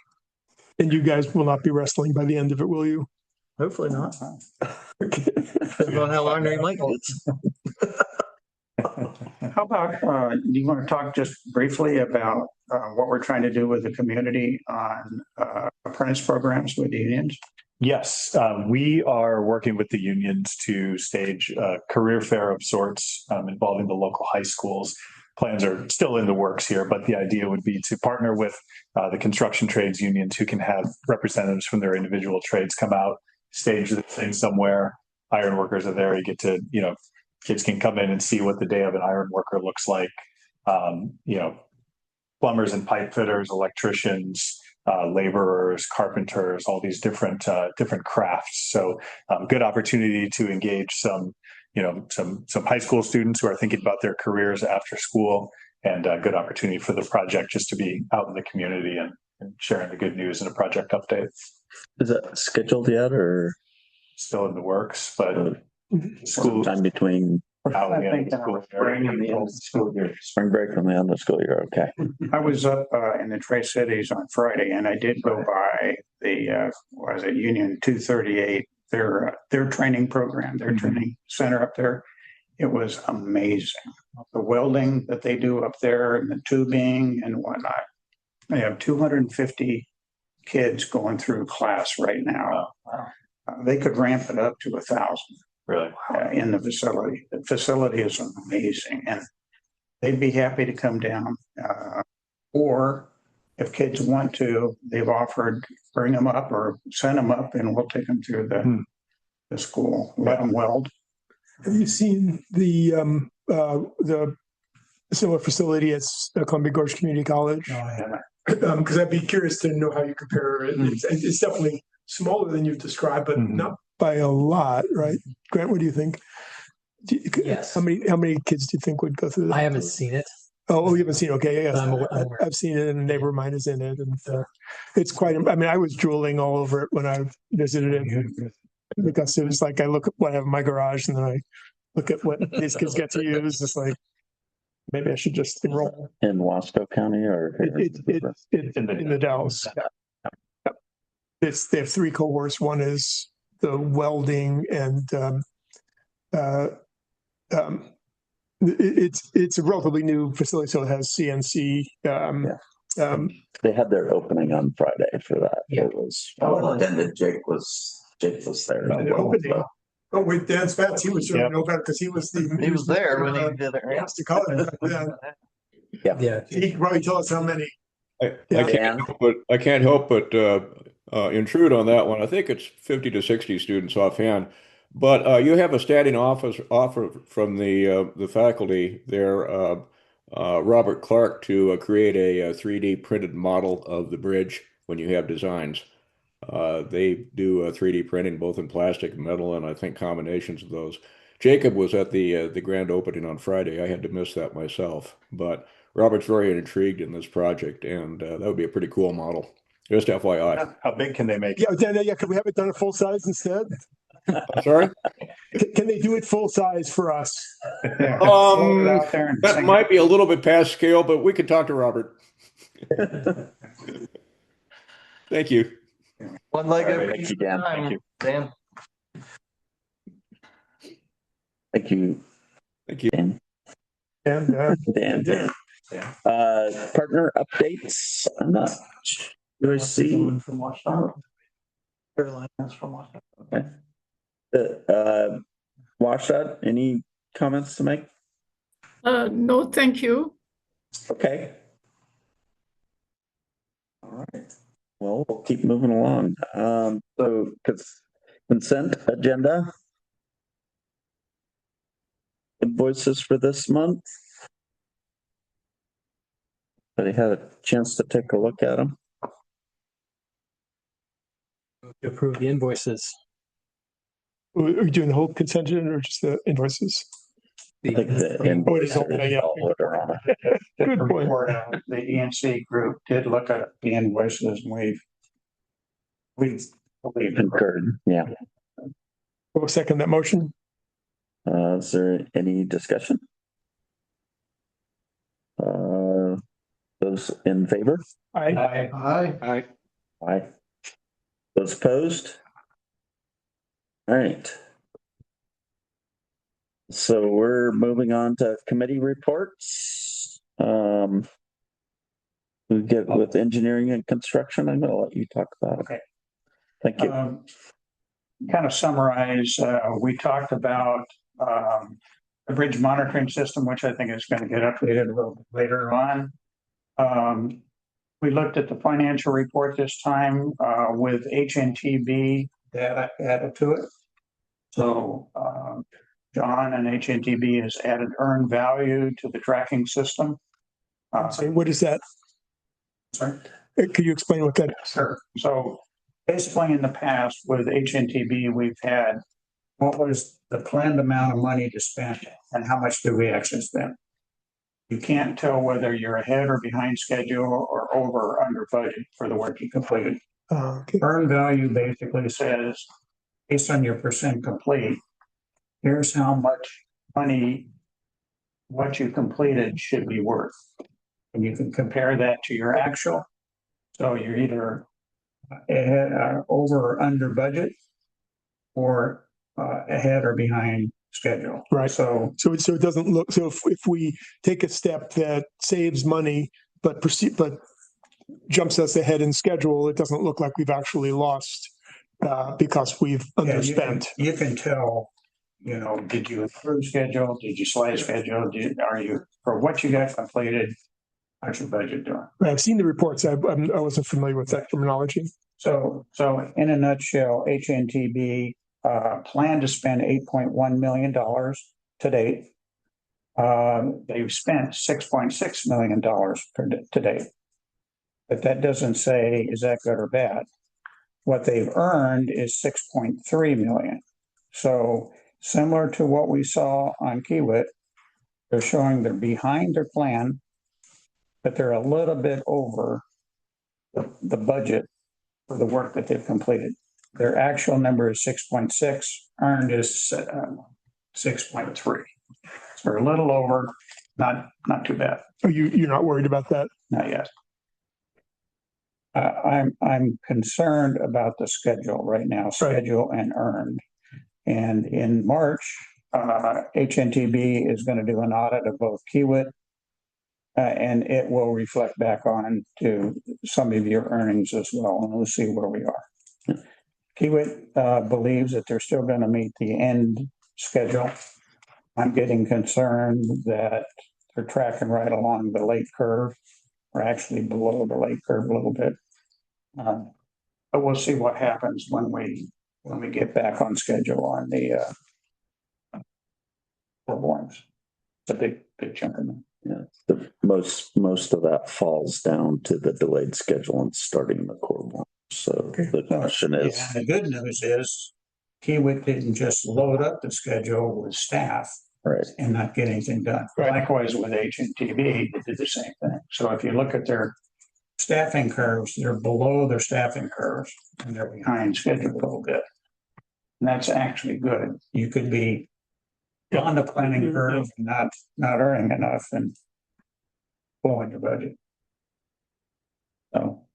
And you guys will not be wrestling by the end of it, will you?
Hopefully not. Depends on how ornery Mike gets.
How about, do you want to talk just briefly about what we're trying to do with the community on apprentice programs with the unions?
Yes, we are working with the unions to stage a career fair of sorts involving the local high schools. Plans are still in the works here, but the idea would be to partner with the construction trades unions who can have representatives from their individual trades come out, stage the thing somewhere. Iron workers are there. You get to, kids can come in and see what the day of an iron worker looks like. Plumbers and pipe fitters, electricians, laborers, carpenters, all these different crafts. So good opportunity to engage some high school students who are thinking about their careers after school, and a good opportunity for the project just to be out in the community and sharing the good news in a project update.
Is it scheduled yet or
still in the works? But school
time between
Spring and the end of the school year.
spring break and the end of the school year. Okay.
I was up in the Tri-Cities on Friday, and I did go by the Union 238, their training program, their training center up there. It was amazing. The welding that they do up there and the tubing and whatnot. They have 250 kids going through class right now. They could ramp it up to 1,000.
Really?
In the facility. The facility is amazing, and they'd be happy to come down. Or if kids want to, they've offered bring them up or send them up, and we'll take them through the school, let them weld.
Have you seen the similar facility at Columbia Gorge Community College? Because I'd be curious to know how you compare it. It's definitely smaller than you've described, but not by a lot, right? Grant, what do you think?
Yes.
How many kids do you think would go through that?
I haven't seen it.
Oh, you haven't seen it? Okay, yeah.
I'm aware.
I've seen it, and a neighbor of mine is in it, and it's quite. I mean, I was drooling all over it when I visited it because it was like I look at what I have in my garage, and then I look at what these kids get to use. It's like maybe I should just enroll
in Wasco County or
it's in the Dalles. Yeah. They have 3 cohorts. One is the welding and it's a relatively new facility, so it has CNC.
They had their opening on Friday for that.
Yeah.
It was well attended. Jake was there.
Oh, with Dan Spatz, he was sure to know better because he was
there when he did it.
Right? To college.
Yeah.
He could probably tell us how many.
I can't help but intrude on that one. I think it's 50 to 60 students offhand, but you have a standing offer from the faculty there, Robert Clark, to create a 3D printed model of the bridge when you have designs. They do 3D printing both in plastic and metal, and I think combinations of those. Jacob was at the grand opening on Friday. I had to miss that myself, but Robert's very intrigued in this project, and that would be a pretty cool model. Just FYI.
How big can they make?
Yeah. Could we have it done at full size instead?
Sorry?
Can they do it full size for us?
That might be a little bit past scale, but we could talk to Robert. Thank you.
One leg every
Thank you, Dan.
time.
Thank you.
Dan.
Thank you.
Thank you.
Dan. Dan. Partner updates. I'm not. Do I see?
From Washington. Carolina's from Washington.
Okay. Washat, any comments to make?
No, thank you.
Okay. All right. Well, we'll keep moving along. So, consent agenda. Invoices for this month. But I had a chance to take a look at them.
To approve the invoices.
Are you doing the whole consent agenda or just the invoices?
I think the invoices
yeah.
all order on it.
Good point.
The ENC group did look at the invoices, and we
Concurred. Yeah.
We'll second that motion.
Is there any discussion? Those in favor?
Aye.
Aye.
Aye. Those opposed? All right. So we're moving on to committee reports. We get with engineering and construction. I'm going to let you talk about it.
Okay.
Thank you.
Kind of summarize, we talked about the bridge monitoring system, which I think is going to get updated a little bit later on. We looked at the financial report this time with HNTB data added to it. So John and HNTB has added earned value to the tracking system.
So what is that?
Sorry?
Could you explain what that is?
Sure. So basically in the past with HNTB, we've had what was the planned amount of money to spend and how much do we actually spend? You can't tell whether you're ahead or behind schedule or over or under budget for the work you completed.
Okay.
Earned value basically says, based on your percent complete, here's how much money what you completed should be worth. And you can compare that to your actual. So you're either ahead, over or under budget, or ahead or behind schedule.
Right.
So
it doesn't look, so if we take a step that saves money, but jumps us ahead in schedule, it doesn't look like we've actually lost because we've underspent.
You can tell, did you improve schedule? Did you slide schedule? Are you, for what you got completed, how's your budget doing?
I've seen the reports. I wasn't familiar with that terminology.
So in a nutshell, HNTB planned to spend $8.1 million to date. They've spent $6.6 million to date. But that doesn't say, is that good or bad? What they've earned is 6.3 million. So similar to what we saw on Kiewit, they're showing they're behind their plan, but they're a little bit over the budget for the work that they've completed. Their actual number is 6.6, earned is 6.3. So they're a little over, not too bad.
Are you're not worried about that?
Not yet. I'm concerned about the schedule right now, schedule and earned. And in March, HNTB is going to do an audit of both Kiewit, and it will reflect back on to some of your earnings as well. And we'll see where we are. Kiewit believes that they're still going to meet the end schedule. I'm getting concerned that they're tracking right along the late curve, or actually below the late curve a little bit. But we'll see what happens when we get back on schedule on the performance. It's a big chunk of them.
Yeah, most of that falls down to the delayed schedule and starting the core one. So the question is,
the good news is Kiewit didn't just load up the schedule with staff,
right,
and not get anything done. Right. Likewise with HNTB, they did the same thing. So if you look at their staffing curves, they're below their staffing curves and they're behind schedule a little bit. And that's actually good. You could be on the planning curve and not earning enough and blowing your budget. So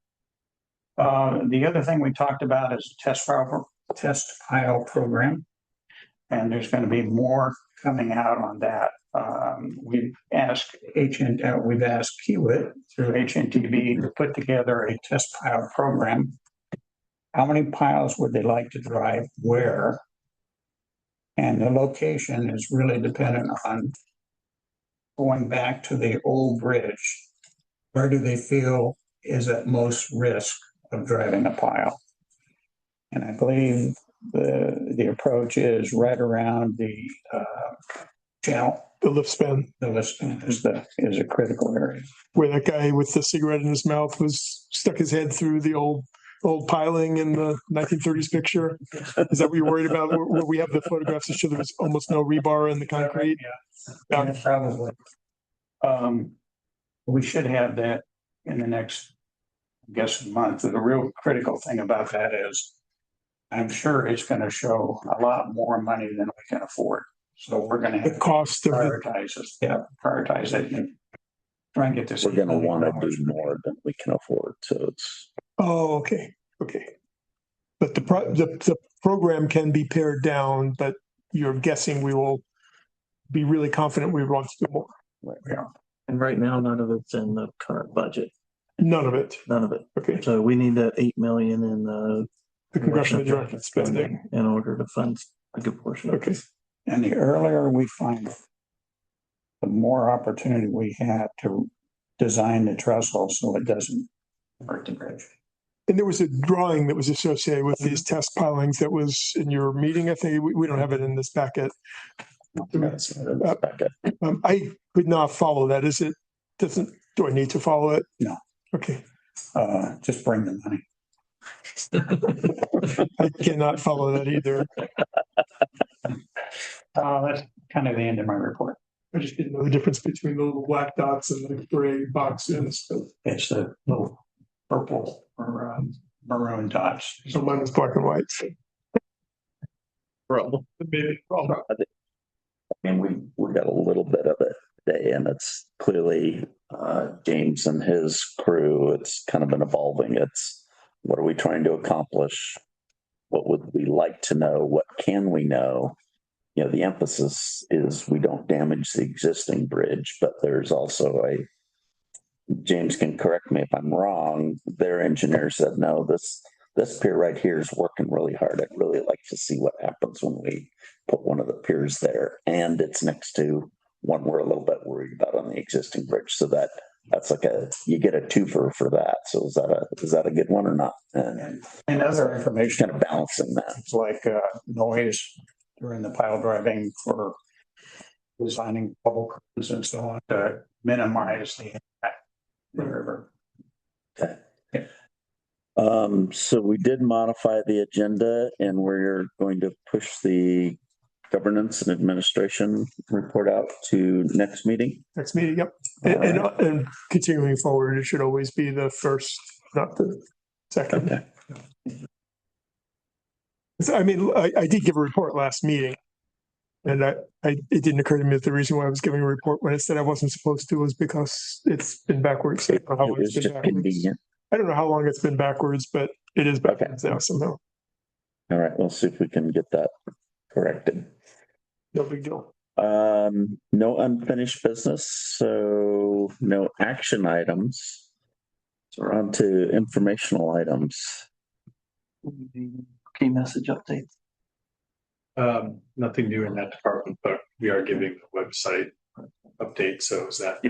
the other thing we talked about is test pile program. And there's going to be more coming out on that. We've asked Kiewit through HNTB to put together a test pile program. How many piles would they like to drive where? And the location is really dependent on going back to the old bridge. Where do they feel is at most risk of driving a pile? And I believe the approach is right around the channel.
The lift span.
The lift span is a critical area.
Where that guy with the cigarette in his mouth was stuck his head through the old piling in the 1930s picture. Is that what you're worried about? Where we have the photographs that show there was almost no rebar in the concrete?
Yeah, probably. We should have that in the next, I guess, month. The real critical thing about that is I'm sure it's going to show a lot more money than we can afford. So we're going to have
the cost of
prioritize it. Yeah, prioritize it. try and get this.
We're gonna want to do more than we can afford, so it's.
Oh, okay, okay. But the program can be pared down, but you're guessing we will be really confident we want to do more.
Yeah.
And right now, none of it's in the current budget.
None of it.
None of it.
Okay.
So we need that 8 million in the
congressionally directed spending
in order to fund a good portion of it.
And the earlier we find it, the more opportunity we have to design the trestle so it doesn't hurt the bridge.
And there was a drawing that was associated with these test pilings that was in your meeting. I think we don't have it in this packet. I could not follow that. Do I need to follow it?
No.
Okay.
Just bring the money.
I cannot follow that either.
That's kind of the end of my report.
I just didn't know the difference between the little black dots and the gray boxes.
It's the little purple or maroon dots.
So mine was black and white.
Problem.
Maybe problem.
I mean, we got a little bit of it today, and it's clearly James and his crew. It's kind of been evolving. It's what are we trying to accomplish? What would we like to know? What can we know? You know, the emphasis is we don't damage the existing bridge, but there's also James can correct me if I'm wrong. Their engineer said, no, this pier right here is working really hard. I'd really like to see what happens when we put one of the piers there. And it's next to one we're a little bit worried about on the existing bridge. So that's like you get a twofer for that. So is that a good one or not?
And other information,
kind of balancing that.
It's like noise during the pile driving for designing bubble curtains and so on to minimize the impact of the river.
Okay. So we did modify the agenda, and we're going to push the governance and administration report out to next meeting.
Next meeting, yep. And continuing forward, it should always be the first, not the second.
Okay.
I mean, I did give a report last meeting, and it didn't occur to me that the reason why I was giving a report when it said I wasn't supposed to was because it's been backwards. I don't know how long it's been backwards. I don't know how long it's been backwards, but it is backwards now somehow.
All right, we'll see if we can get that corrected.
No big deal.
No unfinished business, so no action items. So we're on to informational items.
Key message update.
Nothing new in that department, but we are giving the website update. So is that,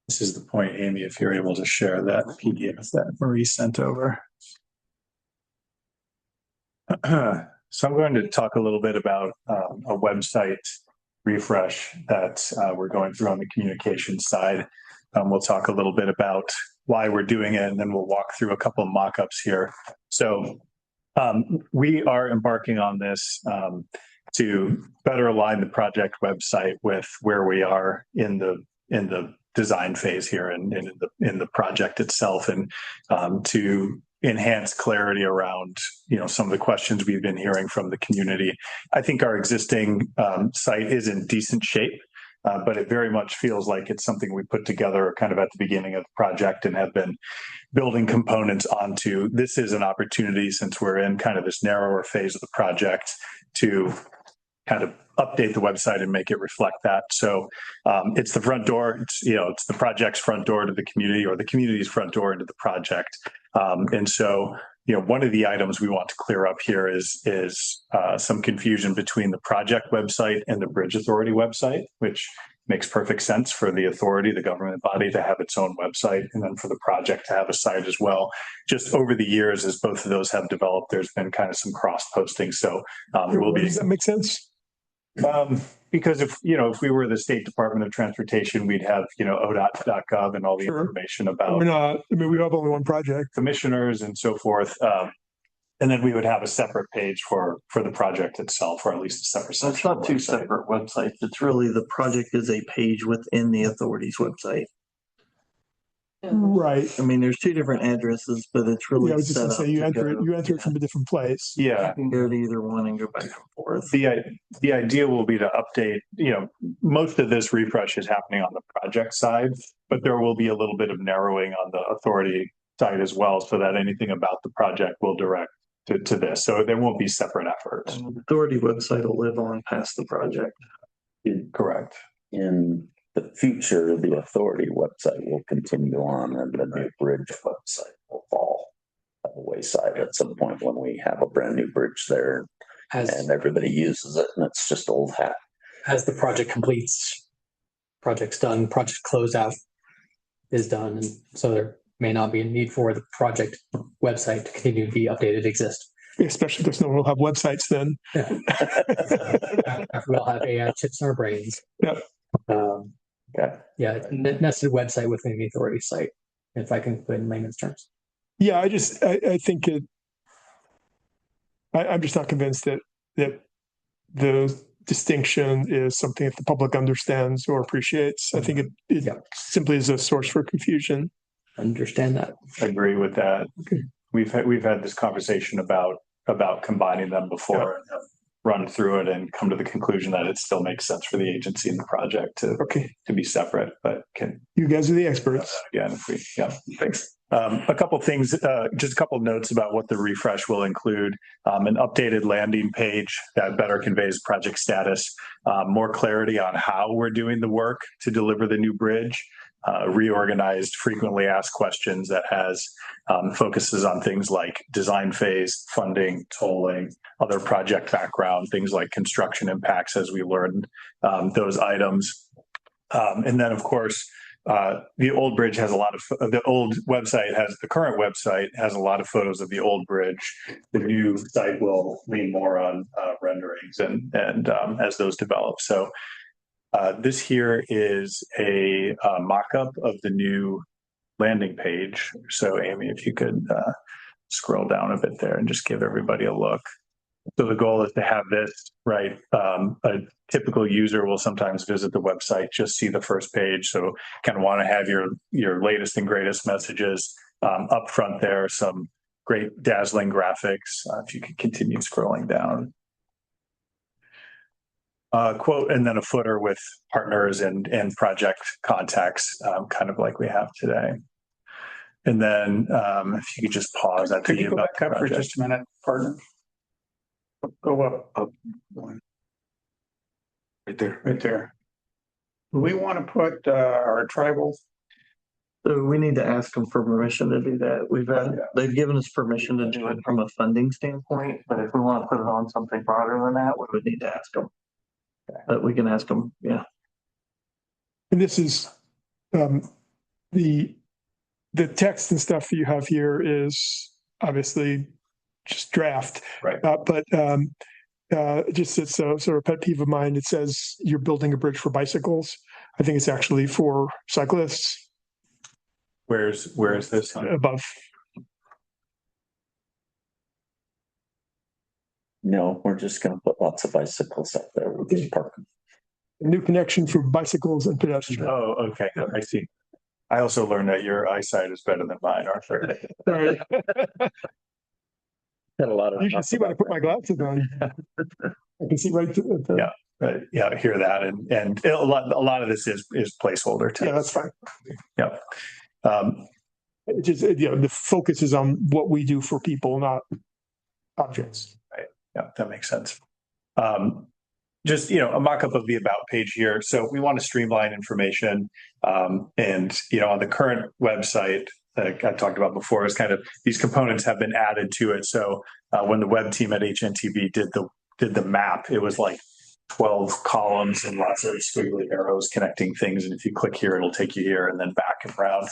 This is the point, Amy, if you're able to share that PDF that Marie sent over. So I'm going to talk a little bit about a website refresh that we're going through on the communications side. We'll talk a little bit about why we're doing it, and then we'll walk through a couple of mock-ups here. So we are embarking on this to better align the project website with where we are in the design phase here and in the project itself, and to enhance clarity around some of the questions we've been hearing from the community. I think our existing site is in decent shape, but it very much feels like it's something we put together kind of at the beginning of the project and have been building components onto. This is an opportunity, since we're in kind of this narrower phase of the project, to kind of update the website and make it reflect that. So it's the front door, it's the project's front door to the community, or the community's front door into the project. And so, one of the items we want to clear up here is some confusion between the project website and the Bridge Authority website, which makes perfect sense for the authority, the government body, to have its own website, and then for the project to have a site as well. Just over the years, as both of those have developed, there's been kind of some cross posting. So
does that make sense?
Because if we were the State Department of Transportation, we'd have, ODOT.gov and all the information about.
We're not. I mean, we have only one project.
Commissioners and so forth. And then we would have a separate page for the project itself, or at least a separate section.
It's not two separate websites. It's really the project is a page within the authority's website.
Right.
I mean, there's two different addresses, but it's really
Yeah, I was just
set
gonna
up
say, you
to
enter
go-
you enter it from a different place.
Yeah.
You can go to either one and go back and forth.
The idea will be to update, most of this refresh is happening on the project side, but there will be a little bit of narrowing on the authority side as well, so that anything about the project will direct to this. So there won't be separate efforts.
And the authority website will live on past the project.
Correct.
In the future, the authority website will continue on and the new bridge website will fall by the wayside at some point when we have a brand new bridge there and everybody uses it and it's just old hat.
As the project completes, project's done, project closeout is done, and so there may not be a need for the project website to continue to be updated, exist.
Especially because no one will have websites then.
After we'll have AI chips in our brains.
Yep.
Yeah, nested website within the authority site, if I can put in layman's terms.
Yeah, I think I'm just not convinced that the distinction is something that the public understands or appreciates. I think it simply is a source for confusion.
Understand that.
I agree with that.
Okay.
We've had this conversation about combining them before and have run through it and come to the conclusion that it still makes sense for the agency and the project to be separate, but
you guys are the experts.
Again, thanks. A couple things, just a couple of notes about what the refresh will include. An updated landing page that better conveys project status, more clarity on how we're doing the work to deliver the new bridge, reorganized frequently asked questions that has focuses on things like design phase, funding, tolling, other project background, things like construction impacts as we learn those items. And then, of course, the old bridge has a lot of the current website has a lot of photos of the old bridge. The new site will lean more on renderings and as those develop. So this here is a mock-up of the new landing page. So Amy, if you could scroll down a bit there and just give everybody a look. So the goal is to have this, right? A typical user will sometimes visit the website, just see the first page. So kind of want to have your latest and greatest messages up front there, some great dazzling graphics. If you could continue scrolling down. Quote, and then a footer with partners and project contacts, kind of like we have today. And then if you could just pause.
Could you go back up for just a minute, partner? Go up one.
Right there.
Right there. We want to put our tribal.
So we need to ask them for permission to do that. They've given us permission to do it from a funding standpoint, but if we want to put it on something broader than that, we would need to ask them. But we can ask them, yeah.
And this is the text and stuff you have here is obviously just draft,
right?
But just it's a sort of pet peeve of mine. It says you're building a bridge for bicycles. I think it's actually for cyclists.
Where is this?
Above.
No, we're just going to put lots of bicycles up there. We'll just park them.
A new connection for bicycles and pedestrians.
Oh, okay. I see. I also learned that your eyesight is better than mine, Arthur.
Sorry.
Had a lot of.
You should see when I put my glasses on. I can see right through it.
Yeah, I hear that, and a lot of this is placeholder text.
Yeah, that's fine.
Yeah.
It just the focus is on what we do for people, not objects.
Right. Yeah, that makes sense. Just a mock-up of the about page here. So we want to streamline information, and on the current website, like I talked about before, is kind of these components have been added to it. So when the web team at HNTB did the map, it was like 12 columns and lots of squiggly arrows connecting things. And if you click here, it'll take you here and then back and around.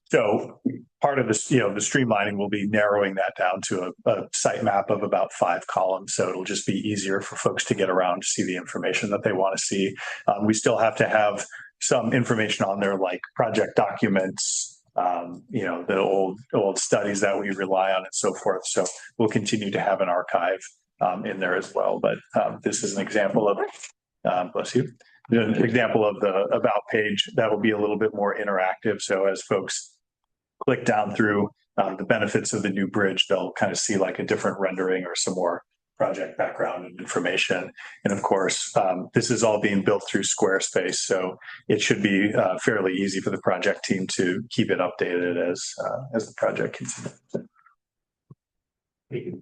So part of this, the streamlining will be narrowing that down to a site map of about 5 columns. So it'll just be easier for folks to get around to see the information that they want to see. We still have to have some information on there like project documents, the old studies that we rely on and so forth. So we'll continue to have an archive in there as well. But this is an example of, bless you, an example of the about page that will be a little bit more interactive. So as folks click down through the benefits of the new bridge, they'll kind of see like a different rendering or some more project background and information. And of course, this is all being built through Squarespace, so it should be fairly easy for the project team to keep it updated as the project continues.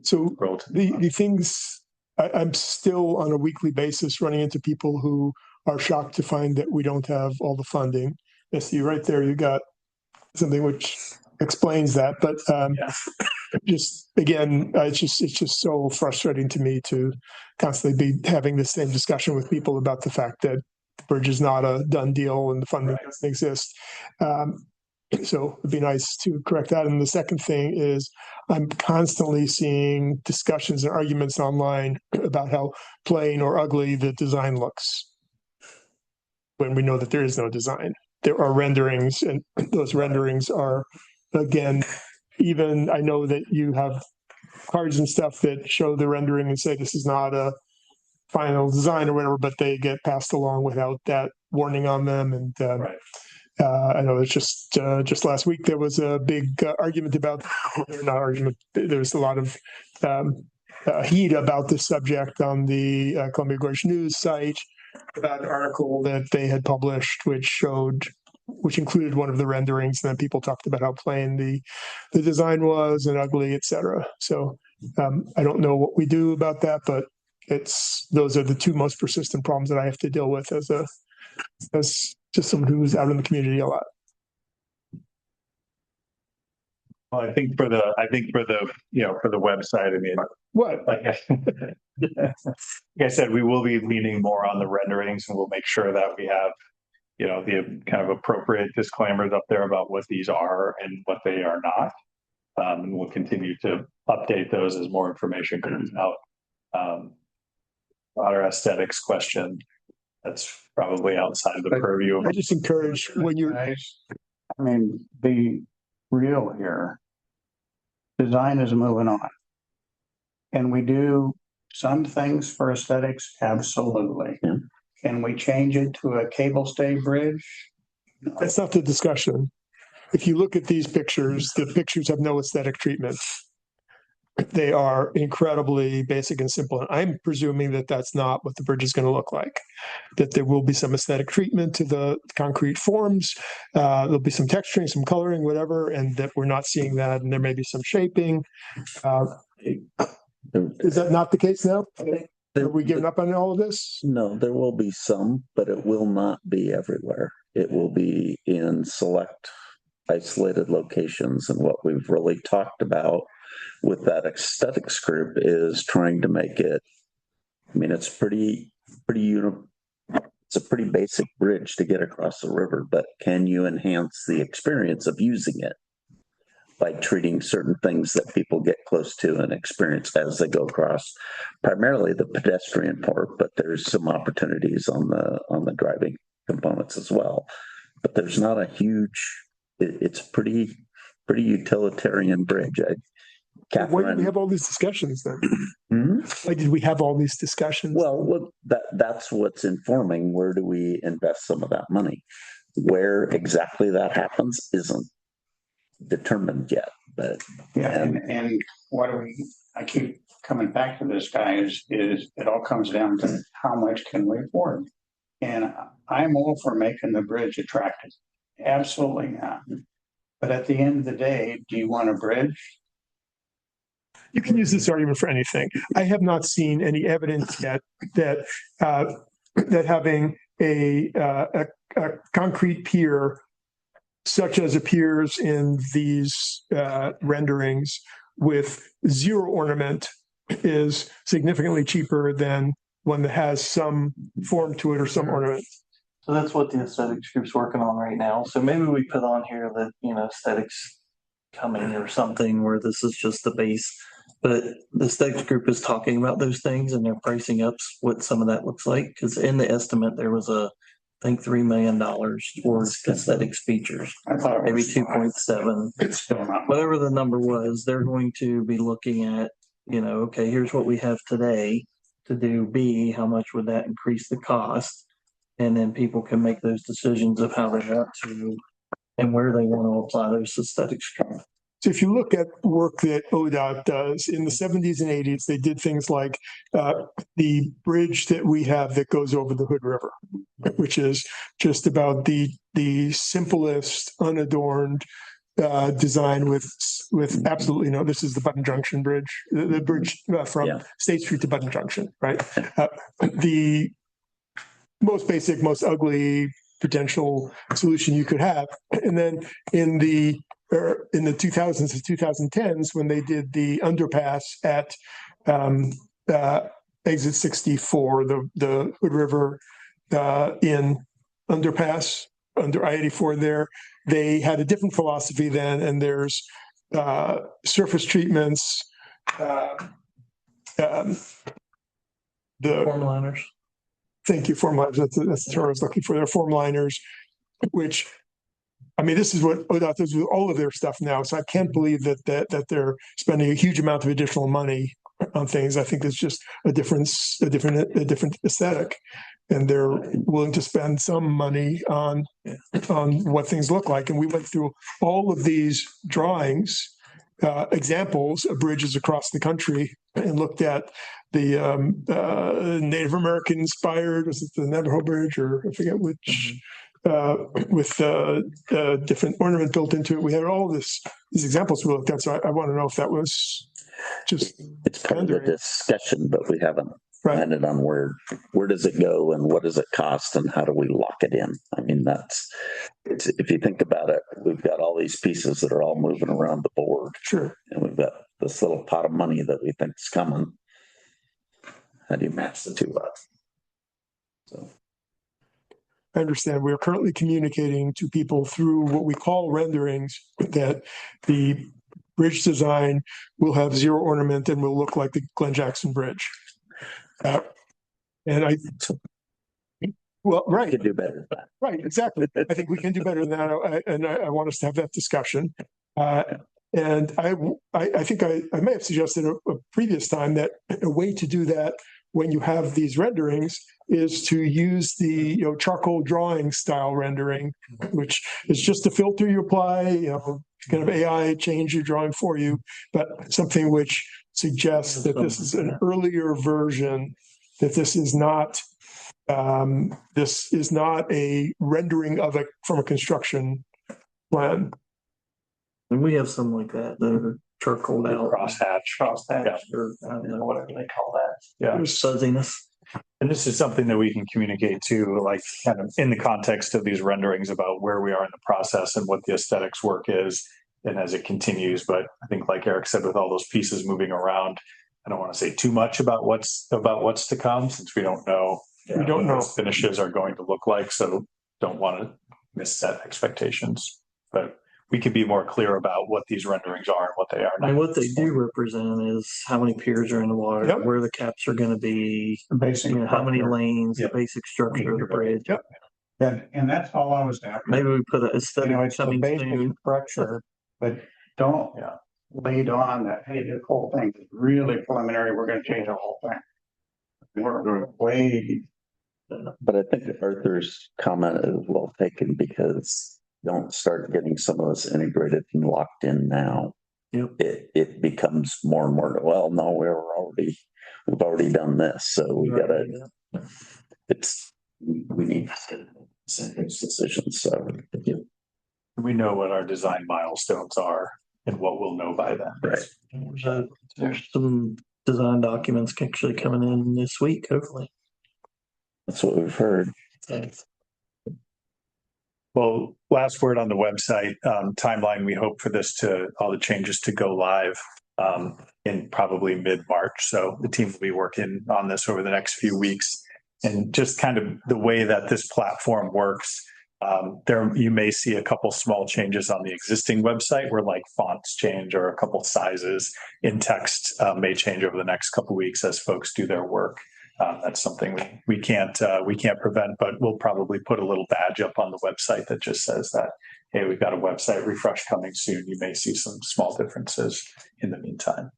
So the things I'm still on a weekly basis running into people who are shocked to find that we don't have all the funding. Yes, you right there, you got something which explains that, but just again, it's just so frustrating to me to constantly be having the same discussion with people about the fact that the bridge is not a done deal and the funding doesn't exist. So it'd be nice to correct that. And the second thing is I'm constantly seeing discussions and arguments online about how plain or ugly the design looks when we know that there is no design. There are renderings, and those renderings are, again, even I know that you have cards and stuff that show the rendering and say this is not a final design or whatever, but they get passed along without that warning on them. And I know it's just last week there was a big argument about, not argument, there's a lot of heat about this subject on the Columbia Gorge News site about an article that they had published which included one of the renderings, and then people talked about how plain the design was and ugly, etc. So I don't know what we do about that, but those are the two most persistent problems that I have to deal with as just someone who's out in the community a lot.
Well, I think for the website, I mean,
what?
Like I said, we will be leaning more on the renderings, and we'll make sure that we have, the kind of appropriate disclaimers up there about what these are and what they are not. And we'll continue to update those as more information comes out. Broader aesthetics question, that's probably outside of the purview of.
I just encourage when you're.
I mean, be real here. Design is moving on. Can we do some things for aesthetics? Absolutely.
Yeah.
Can we change it to a cable stay bridge? No.
That's not the discussion. If you look at these pictures, the pictures have no aesthetic treatment. They are incredibly basic and simple. And I'm presuming that that's not what the bridge is going to look like, that there will be some aesthetic treatment to the concrete forms. There'll be some texturing, some coloring, whatever, and that we're not seeing that. And there may be some shaping. Is that not the case now? Are we giving up on all of this?
No, there will be some, but it will not be everywhere. It will be in select, isolated locations. And what we've really talked about with that aesthetics group is trying to make it, I mean, it's it's a pretty basic bridge to get across the river, but can you enhance the experience of using it by treating certain things that people get close to and experience as they go across, primarily the pedestrian part, but there's some opportunities on the driving components as well. But there's not a huge, it's pretty utilitarian bridge.
Why did we have all these discussions then? Why did we have all these discussions?
Well, look, that's what's informing where do we invest some of that money. Where exactly that happens isn't determined yet. But
and what do I keep coming back to this, guys, is it all comes down to how much can we afford? And I'm all for making the bridge attractive. Absolutely not. But at the end of the day, do you want a bridge?
You can use this argument for anything. I have not seen any evidence yet that having a concrete pier, such as appears in these renderings, with zero ornament, is significantly cheaper than one that has some form to it or some ornament.
So that's what the aesthetics group's working on right now. So maybe we put on here that, aesthetics coming or something where this is just the base. But the aesthetics group is talking about those things and they're pricing up what some of that looks like. Because in the estimate, there was I think $3 million towards aesthetics features.
I thought
maybe 2.7.
It's still not.
Whatever the number was, they're going to be looking at, okay, here's what we have today to do B. How much would that increase the cost? And then people can make those decisions of how they want to and where they want to apply those aesthetics.
So if you look at work that ODOT does in the 70s and 80s, they did things like the bridge that we have that goes over the Hood River, which is just about the simplest, unadorned design with absolutely no. This is the Button Junction Bridge, the bridge from State Street to Button Junction, right? The most basic, most ugly potential solution you could have, and then in the 2000s and 2010s, when they did the underpass at exit 64, the Hood River in underpass under I-84 there, they had a different philosophy then, and there's surface treatments,
Form liners.
Thank you, form liners. That's the term I was looking for. They're form liners, which, I mean, this is what ODOT does with all of their stuff now. So I can't believe that they're spending a huge amount of additional money on things. I think it's just a different aesthetic, and they're willing to spend some money on what things look like. And we went through all of these drawings, examples of bridges across the country, and looked at the Native American inspired, was it the Navajo Bridge, or I forget which, with different ornament built into it. We had all these examples we looked at. So I want to know if that was just
it's part of the discussion, but we haven't landed on where does it go and what does it cost and how do we lock it in? I mean, if you think about it, we've got all these pieces that are all moving around the board.
Sure.
And we've got this little pot of money that we think is coming. How do you match the two up? So
I understand we are currently communicating to people through what we call renderings that the bridge design will have zero ornament and will look like the Glen Jackson Bridge. Right.
We could do better than that.
Right, exactly. I think we can do better than that, and I want us to have that discussion. And I think I may have suggested a previous time that a way to do that when you have these renderings is to use the charcoal drawing style rendering, which is just a filter you apply, kind of AI change your drawing for you, but something which suggests that this is an earlier version, that this is not a rendering of it from a construction plan.
And we have some like that, the charcoal out.
Crosshatch,
or I don't know, whatever they call that.
Yeah.
There's fuzziness.
And this is something that we can communicate to, like kind of in the context of these renderings about where we are in the process and what the aesthetics work is, and as it continues. But I think, like Eric said, with all those pieces moving around, I don't want to say too much about what's to come, since we don't know.
We don't know
what those finishes are going to look like, so don't want to misset expectations. But we can be more clear about what these renderings are and what they are.
And what they do represent is how many piers are in the water, where the caps are going to be, how many lanes, the basic structure of the bridge.
Yep. And that's all I was after.
Maybe we put an aesthetic
It's the
coming
basic
soon.
structure, but don't lead on that, hey, this whole thing is really preliminary, we're going to change the whole thing. We're way.
But I think Arthur's comment is well taken, because don't start getting some of this integrated and locked in now.
Yep.
It becomes more and more, well, no, we've already done this. So we need decisions. So
we know what our design milestones are and what we'll know by then.
Right.
There's some design documents actually coming in this week, hopefully.
That's what we've heard.
Thanks.
Well, last word on the website timeline. We hope for all the changes to go live in probably mid-March. So the team will be working on this over the next few weeks, and just kind of the way that this platform works. You may see a couple small changes on the existing website, where like fonts change or a couple sizes in text may change over the next couple weeks as folks do their work. That's something we can't prevent, but we'll probably put a little badge up on the website that just says that, hey, we've got a website refresh coming soon. You may see some small differences in the meantime.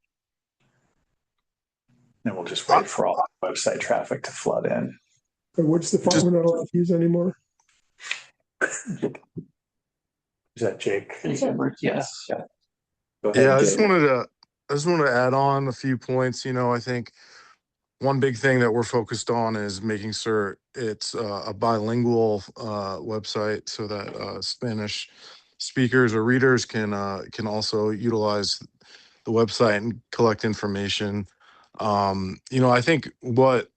And we'll just wait for all website traffic to flood in.
What's the font we're not allowed to use anymore?
Is that Jake?
Yes.
Go ahead,
Yeah,
Jake.
I just wanted to add on a few points. I think one big thing that we're focused on is making sure it's a bilingual website so that Spanish speakers or readers can also utilize the website and collect information. I think what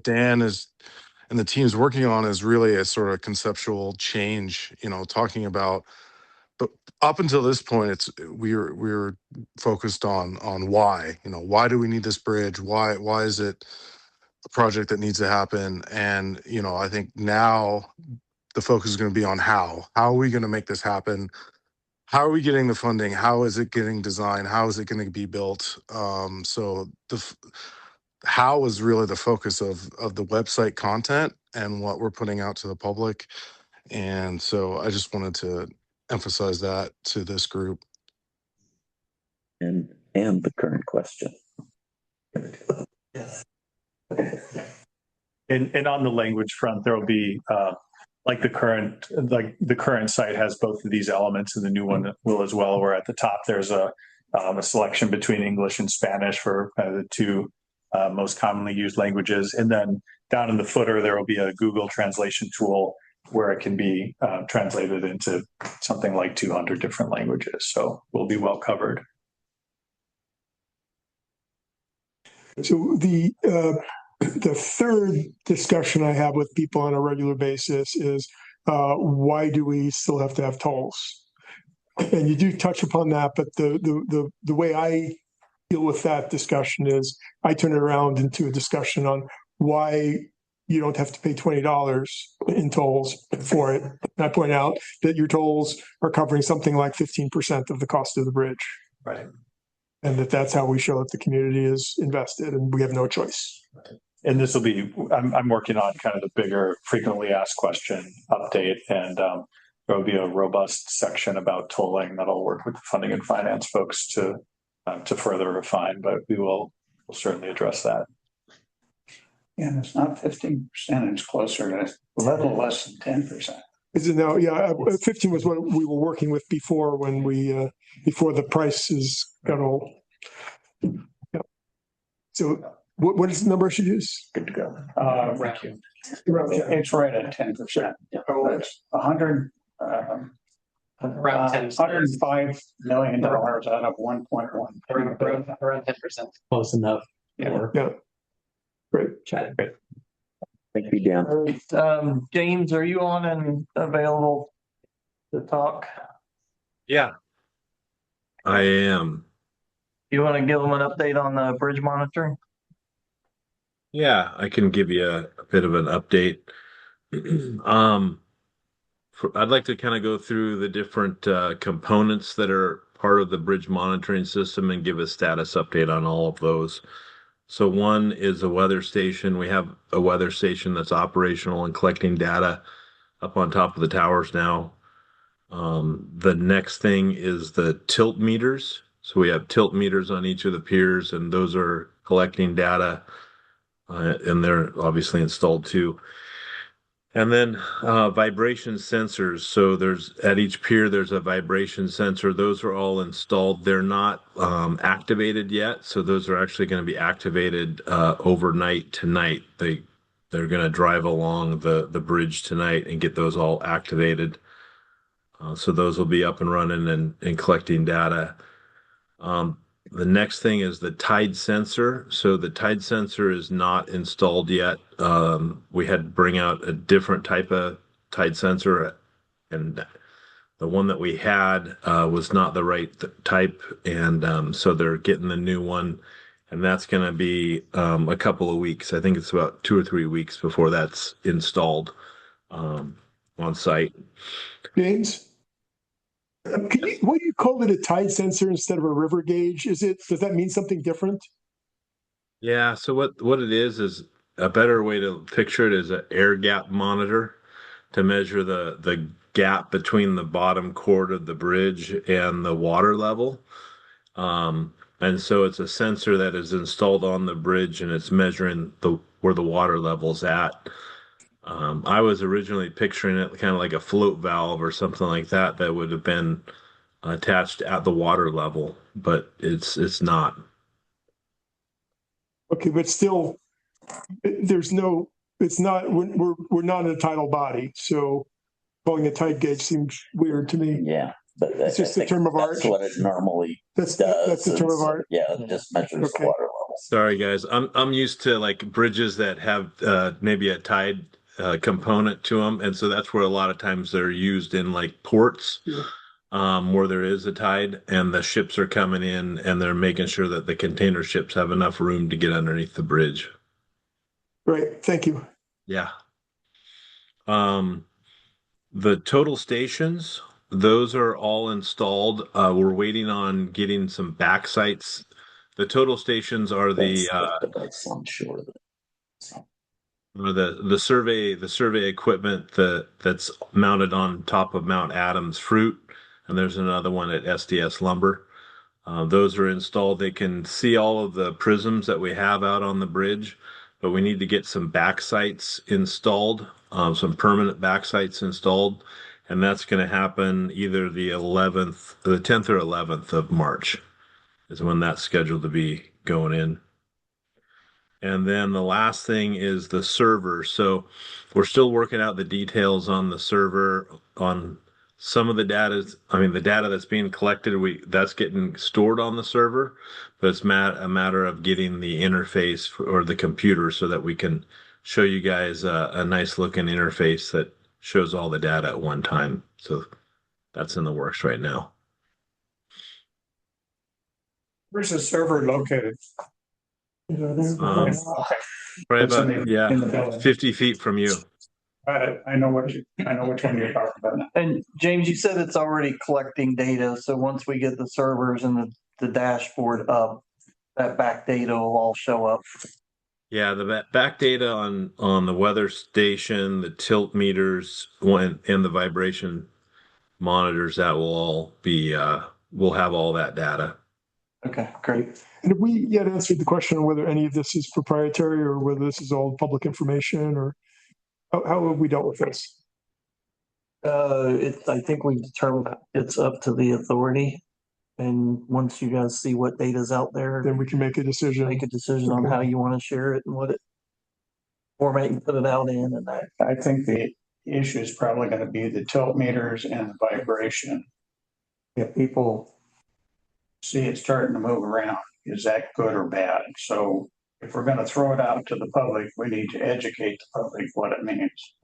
Dan is and the team's working on is really a sort of conceptual change, talking about, but up until this point, we were focused on why. Why do we need this bridge? Why is it a project that needs to happen? And I think now the focus is going to be on how. How are we going to make this happen? How are we getting the funding? How is it getting designed? How is it going to be built? So how is really the focus of the website content and what we're putting out to the public. And so I just wanted to emphasize that to this group.
And the current question.
And on the language front, there will be the current site has both of these elements, and the new one will as well. Where at the top there's a selection between English and Spanish for the two most commonly used languages, and then down in the footer there will be a Google translation tool where it can be translated into something like 200 different languages. So we'll be well covered.
So the third discussion I have with people on a regular basis is why do we still have to have tolls? And you do touch upon that, but the way I deal with that discussion is I turn it around into a discussion on why you don't have to pay $20 in tolls for it. And I point out that your tolls are covering something like 15% of the cost of the bridge.
Right.
And that's how we show that the community is invested and we have no choice.
And this will be, I'm working on kind of the bigger frequently asked question update, and there will be a robust section about tolling that'll work with the funding and finance folks to further refine, but we'll certainly address that.
Yeah, it's not 15%, it's closer to a little less than 10%.
Is it now? Yeah, 15 was what we were working with before when we before the prices got all. Yeah. So what is the number I should use?
Good to go. Thank you. It's right at 10%. It's 100.
Around 10.
$105 million out of 1.1.
Around 10%. Close enough.
Yeah. Great.
Chat.
Great.
Thank you, Dan.
James, are you on and available to talk?
Yeah, I am.
You want to give them an update on the bridge monitoring?
Yeah, I can give you a bit of an update. I'd like to kind of go through the different components that are part of the bridge monitoring system and give a status update on all of those. So one is a weather station. We have a weather station that's operational and collecting data up on top of the towers now. The next thing is the tilt meters. So we have tilt meters on each of the piers, and those are collecting data, and they're obviously installed too. And then vibration sensors. So at each pier, there's a vibration sensor. Those are all installed. They're not activated yet. So those are actually going to be activated overnight tonight. They're going to drive along the bridge tonight and get those all activated. So those will be up and running and collecting data. The next thing is the tide sensor. So the tide sensor is not installed yet. We had to bring out a different type of tide sensor, and the one that we had was not the right type, and so they're getting the new one, and that's going to be a couple of weeks. I think it's about 2 or 3 weeks before that's installed on site.
James? What do you call it, a tide sensor instead of a river gauge? Does that mean something different?
Yeah, so what it is a better way to picture it is an air gap monitor to measure the gap between the bottom chord of the bridge and the water level. And so it's a sensor that is installed on the bridge, and it's measuring where the water level's at. I was originally picturing it kind of like a float valve or something like that would have been attached at the water level, but it's not.
Okay, but still, there's no, it's not, we're not a tidal body, so calling it tide gauge seems weird to me.
Yeah, but
It's just a term of art.
That's what it normally
That's
does.
the term of art.
Yeah, it just measures the
Okay.
water level.
Sorry, guys. I'm used to like bridges that have maybe a tide component to them, and so that's where a lot of times they're used in like ports.
Yeah.
Where there is a tide and the ships are coming in and they're making sure that the container ships have enough room to get underneath the bridge.
Right. Thank you.
Yeah. The total stations, those are all installed. We're waiting on getting some back sites. The total stations are
That's on shore.
the survey equipment that's mounted on top of Mount Adams Fruit, and there's another one at SDS Lumber. Those are installed. They can see all of the prisms that we have out on the bridge, but we need to get some back sites installed, some permanent back sites installed, and that's going to happen either the 10th or 11th of March is when that's scheduled to be going in. And then the last thing is the server. So we're still working out the details on the server. On some of the data, the data that's being collected, that's getting stored on the server, but it's a matter of getting the interface or the computer so that we can show you guys a nice looking interface that shows all the data at one time. So that's in the works right now.
Where's the server located?
Probably
It's in
about
the building.
50 feet from you.
I know which one you're talking about.
And James, you said it's already collecting data. So once we get the servers and the dashboard up, that back data will all show up.
Yeah, the back data on the weather station, the tilt meters, and the vibration monitors, that will all be we'll have all that data.
Okay, great.
And have we yet answered the question on whether any of this is proprietary or whether this is all public information, or how have we dealt with this?
I think we determined it's up to the authority. And once you guys see what data's out there,
Then we can make a decision.
on how you want to share it and what it format you put it out in and that.
I think the issue is probably going to be the tilt meters and the vibration. If people see it starting to move around, is that good or bad? So if we're going to throw it out to the public, we need to educate the public what it means.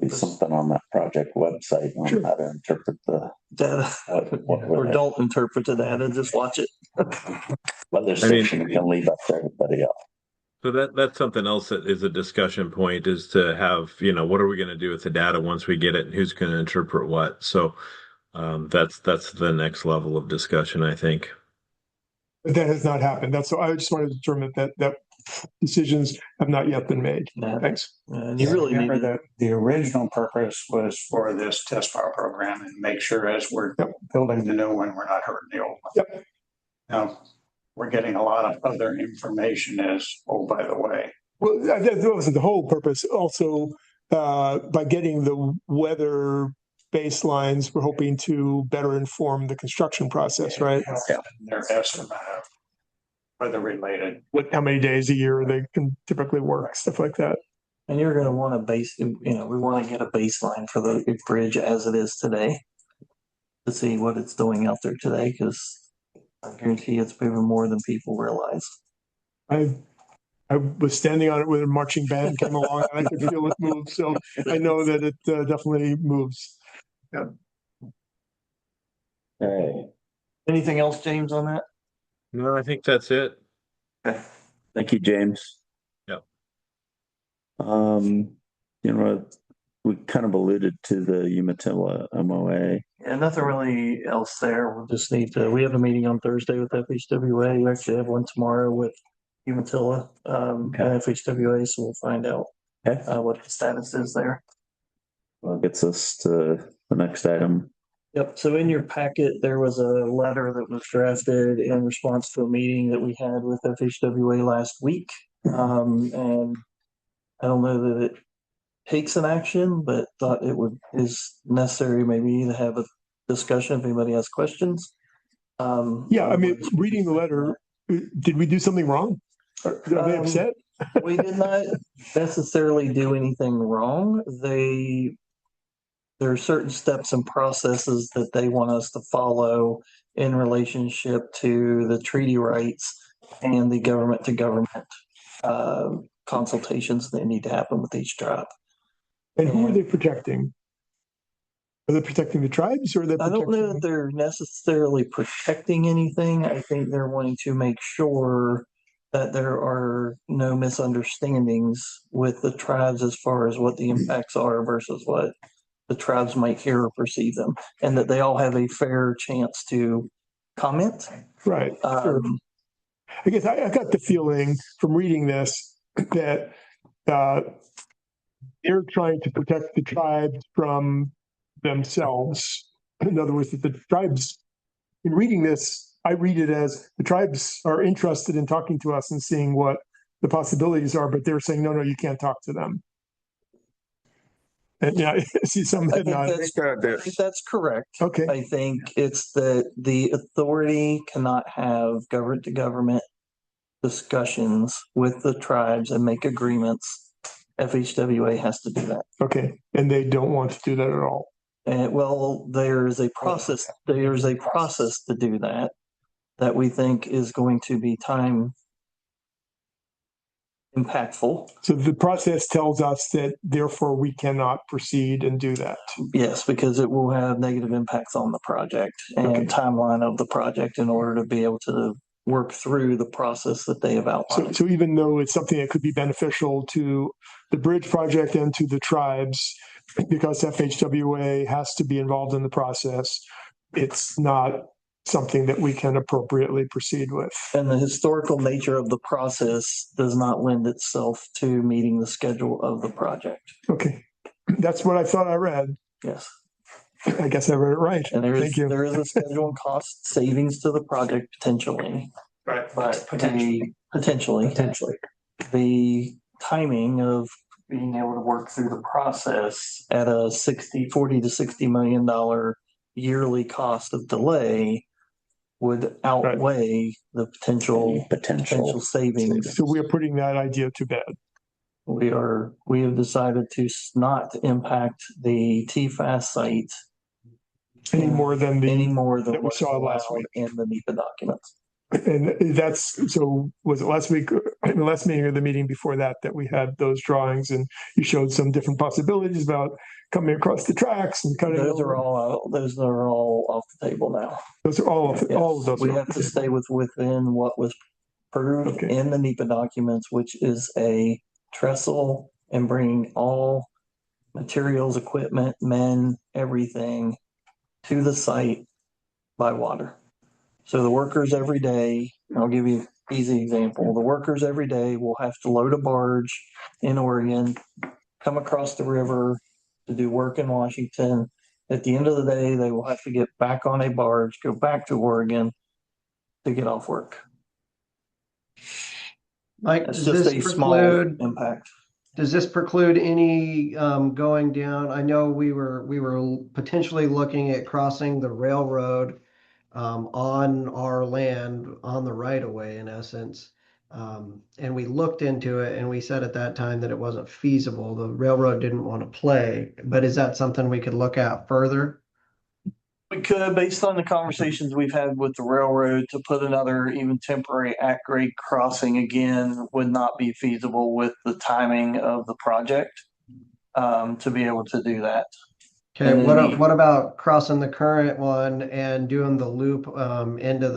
Be something on that project website on how to interpret the
data. Or don't interpret the data, just watch it.
Weather station we can leave up to everybody else.
So that's something else that is a discussion point, is to have, what are we going to do with the data once we get it and who's going to interpret what? So that's the next level of discussion, I think.
But that has not happened. I just wanted to determine that decisions have not yet been made. Thanks.
And you really
remember that the original purpose was for this test file program and make sure as we're building the new one, we're not hurting the old one.
Yep.
Now, we're getting a lot of other information as, oh, by the way.
Well, that wasn't the whole purpose. Also, by getting the weather baselines, we're hoping to better inform the construction process, right?
Yeah. Their estimate of weather related.
How many days a year they can typically work, stuff like that.
And you're going to want we want to get a baseline for the bridge as it is today to see what it's doing out there today, because I guarantee it's moving more than people realize.
I was standing on it when a marching band came along and I could feel it move. So I know that it definitely moves. Yeah.
All right.
Anything else, James, on that?
No, I think that's it.
Okay. Thank you, James.
Yep.
We kind of alluded to the Umatilla MOA.
Yeah, nothing really else there. We'll just need to, we have a meeting on Thursday with FHWA. We actually have one tomorrow with Umatilla and FHWA, so we'll find out what the status is there.
Well, gets us to the next item.
Yep. So in your packet, there was a letter that was drafted in response to a meeting that we had with FHWA last week. And I don't know that it takes an action, but thought is necessary maybe to have a discussion if anybody has questions.
Yeah, I mean, reading the letter, did we do something wrong? Are they upset?
We did not necessarily do anything wrong. There are certain steps and processes that they want us to follow in relationship to the treaty rights and the government to government consultations that need to happen with each tribe.
And who are they protecting? Are they protecting the tribes or are they
I don't know that they're necessarily protecting anything. I think they're wanting to make sure that there are no misunderstandings with the tribes as far as what the impacts are versus what the tribes might hear or perceive them, and that they all have a fair chance to comment.
Right. Sure. I guess I got the feeling from reading this that they're trying to protect the tribes from themselves. In other words, that the tribes, in reading this, I read it as the tribes are interested in talking to us and seeing what the possibilities are, but they're saying, no, you can't talk to them. And yeah, I see some head nod.
I think that's correct.
Okay.
I think it's that the authority cannot have government to government discussions with the tribes and make agreements. FHWA has to do that.
Okay. And they don't want to do that at all.
And well, there's a process. There's a process to do that we think is going to be time impactful.
So the process tells us that therefore we cannot proceed and do that.
Yes, because it will have negative impacts on the project and timeline of the project in order to be able to work through the process that they have outlined.
So even though it's something that could be beneficial to the bridge project and to the tribes, because FHWA has to be involved in the process, it's not something that we can appropriately proceed with.
And the historical nature of the process does not lend itself to meeting the schedule of the project.
Okay. That's what I thought I read.
Yes.
I guess I read it right.
And
Thank you.
there is a schedule and cost savings to the project potentially.
Right.
But potentially, the timing of being able to work through the process at a 40 to $60 million yearly cost of delay would outweigh the potential savings.
So we are putting that idea to bed.
We have decided to not impact the TFAS site
any more than
what
we saw last week
in the NEPA documents.
And was it last week, last meeting or the meeting before that we had those drawings and you showed some different possibilities about coming across the tracks and cutting.
Those are all off the table now.
Those are all of those.
We have to stay within what was approved in the NEPA documents, which is a trestle and bringing all materials, equipment, men, everything to the site by water. So the workers every day, I'll give you an easy example. The workers every day will have to load a barge in Oregon, come across the river to do work in Washington. At the end of the day, they will have to get back on a barge, go back to Oregon to get off work.
Mike,
It's
does
just
this
a small
preclude
impact.
Does this preclude any going down? I know we were potentially looking at crossing the railroad on our land on the right of way in essence. And we looked into it and we said at that time that it wasn't feasible. The railroad didn't want to play, but is that something we could look at further?
We could, based on the conversations we've had with the railroad, to put another even temporary at-grade crossing again would not be feasible with the timing of the project to be able to do that.
Okay, what about crossing the current one and doing the loop into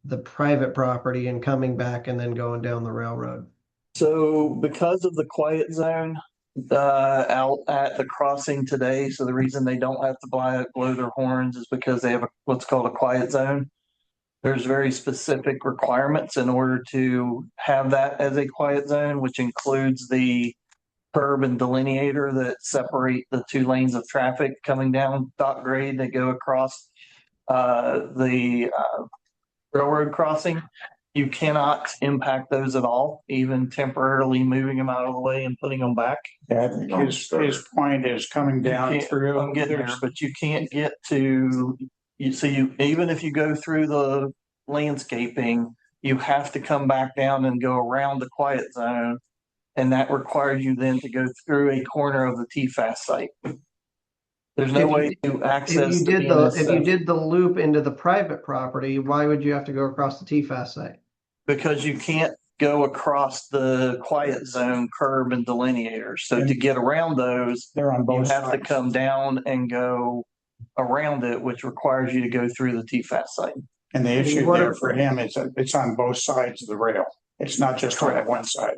the private property and coming back and then going down the railroad?
So because of the quiet zone out at the crossing today, so the reason they don't have to blow their horns is because they have what's called a quiet zone. There's very specific requirements in order to have that as a quiet zone, which includes the curb and delineator that separate the two lanes of traffic coming down dock grade that go across the railroad crossing. You cannot impact those at all, even temporarily moving them out of the way and putting them back.
His point is coming down through.
I'm getting there, but you can't get to, even if you go through the landscaping, you have to come back down and go around the quiet zone. And that requires you then to go through a corner of the TFAS site. There's no way to access.
If you did the loop into the private property, why would you have to go across the TFAS site?
Because you can't go across the quiet zone curb and delineators. So to get around those,
They're on
you
both
have to
sides.
come down and go around it, which requires you to go through the TFAS site.
And the issue there for him is that it's on both sides of the rail. It's not just on one side.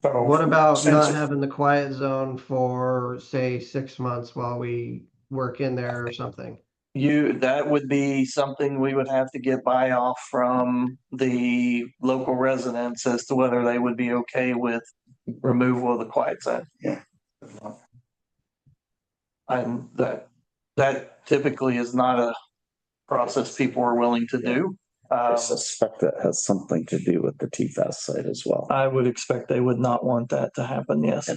So
What about not having the quiet zone for, say, 6 months while we work in there or something?
That would be something we would have to get buy off from the local residents as to whether they would be okay with removal of the quiet zone.
Yeah.
And that typically is not a process people are willing to do.
I suspect that has something to do with the TFAS site as well.
I would expect they would not want that to happen, yes.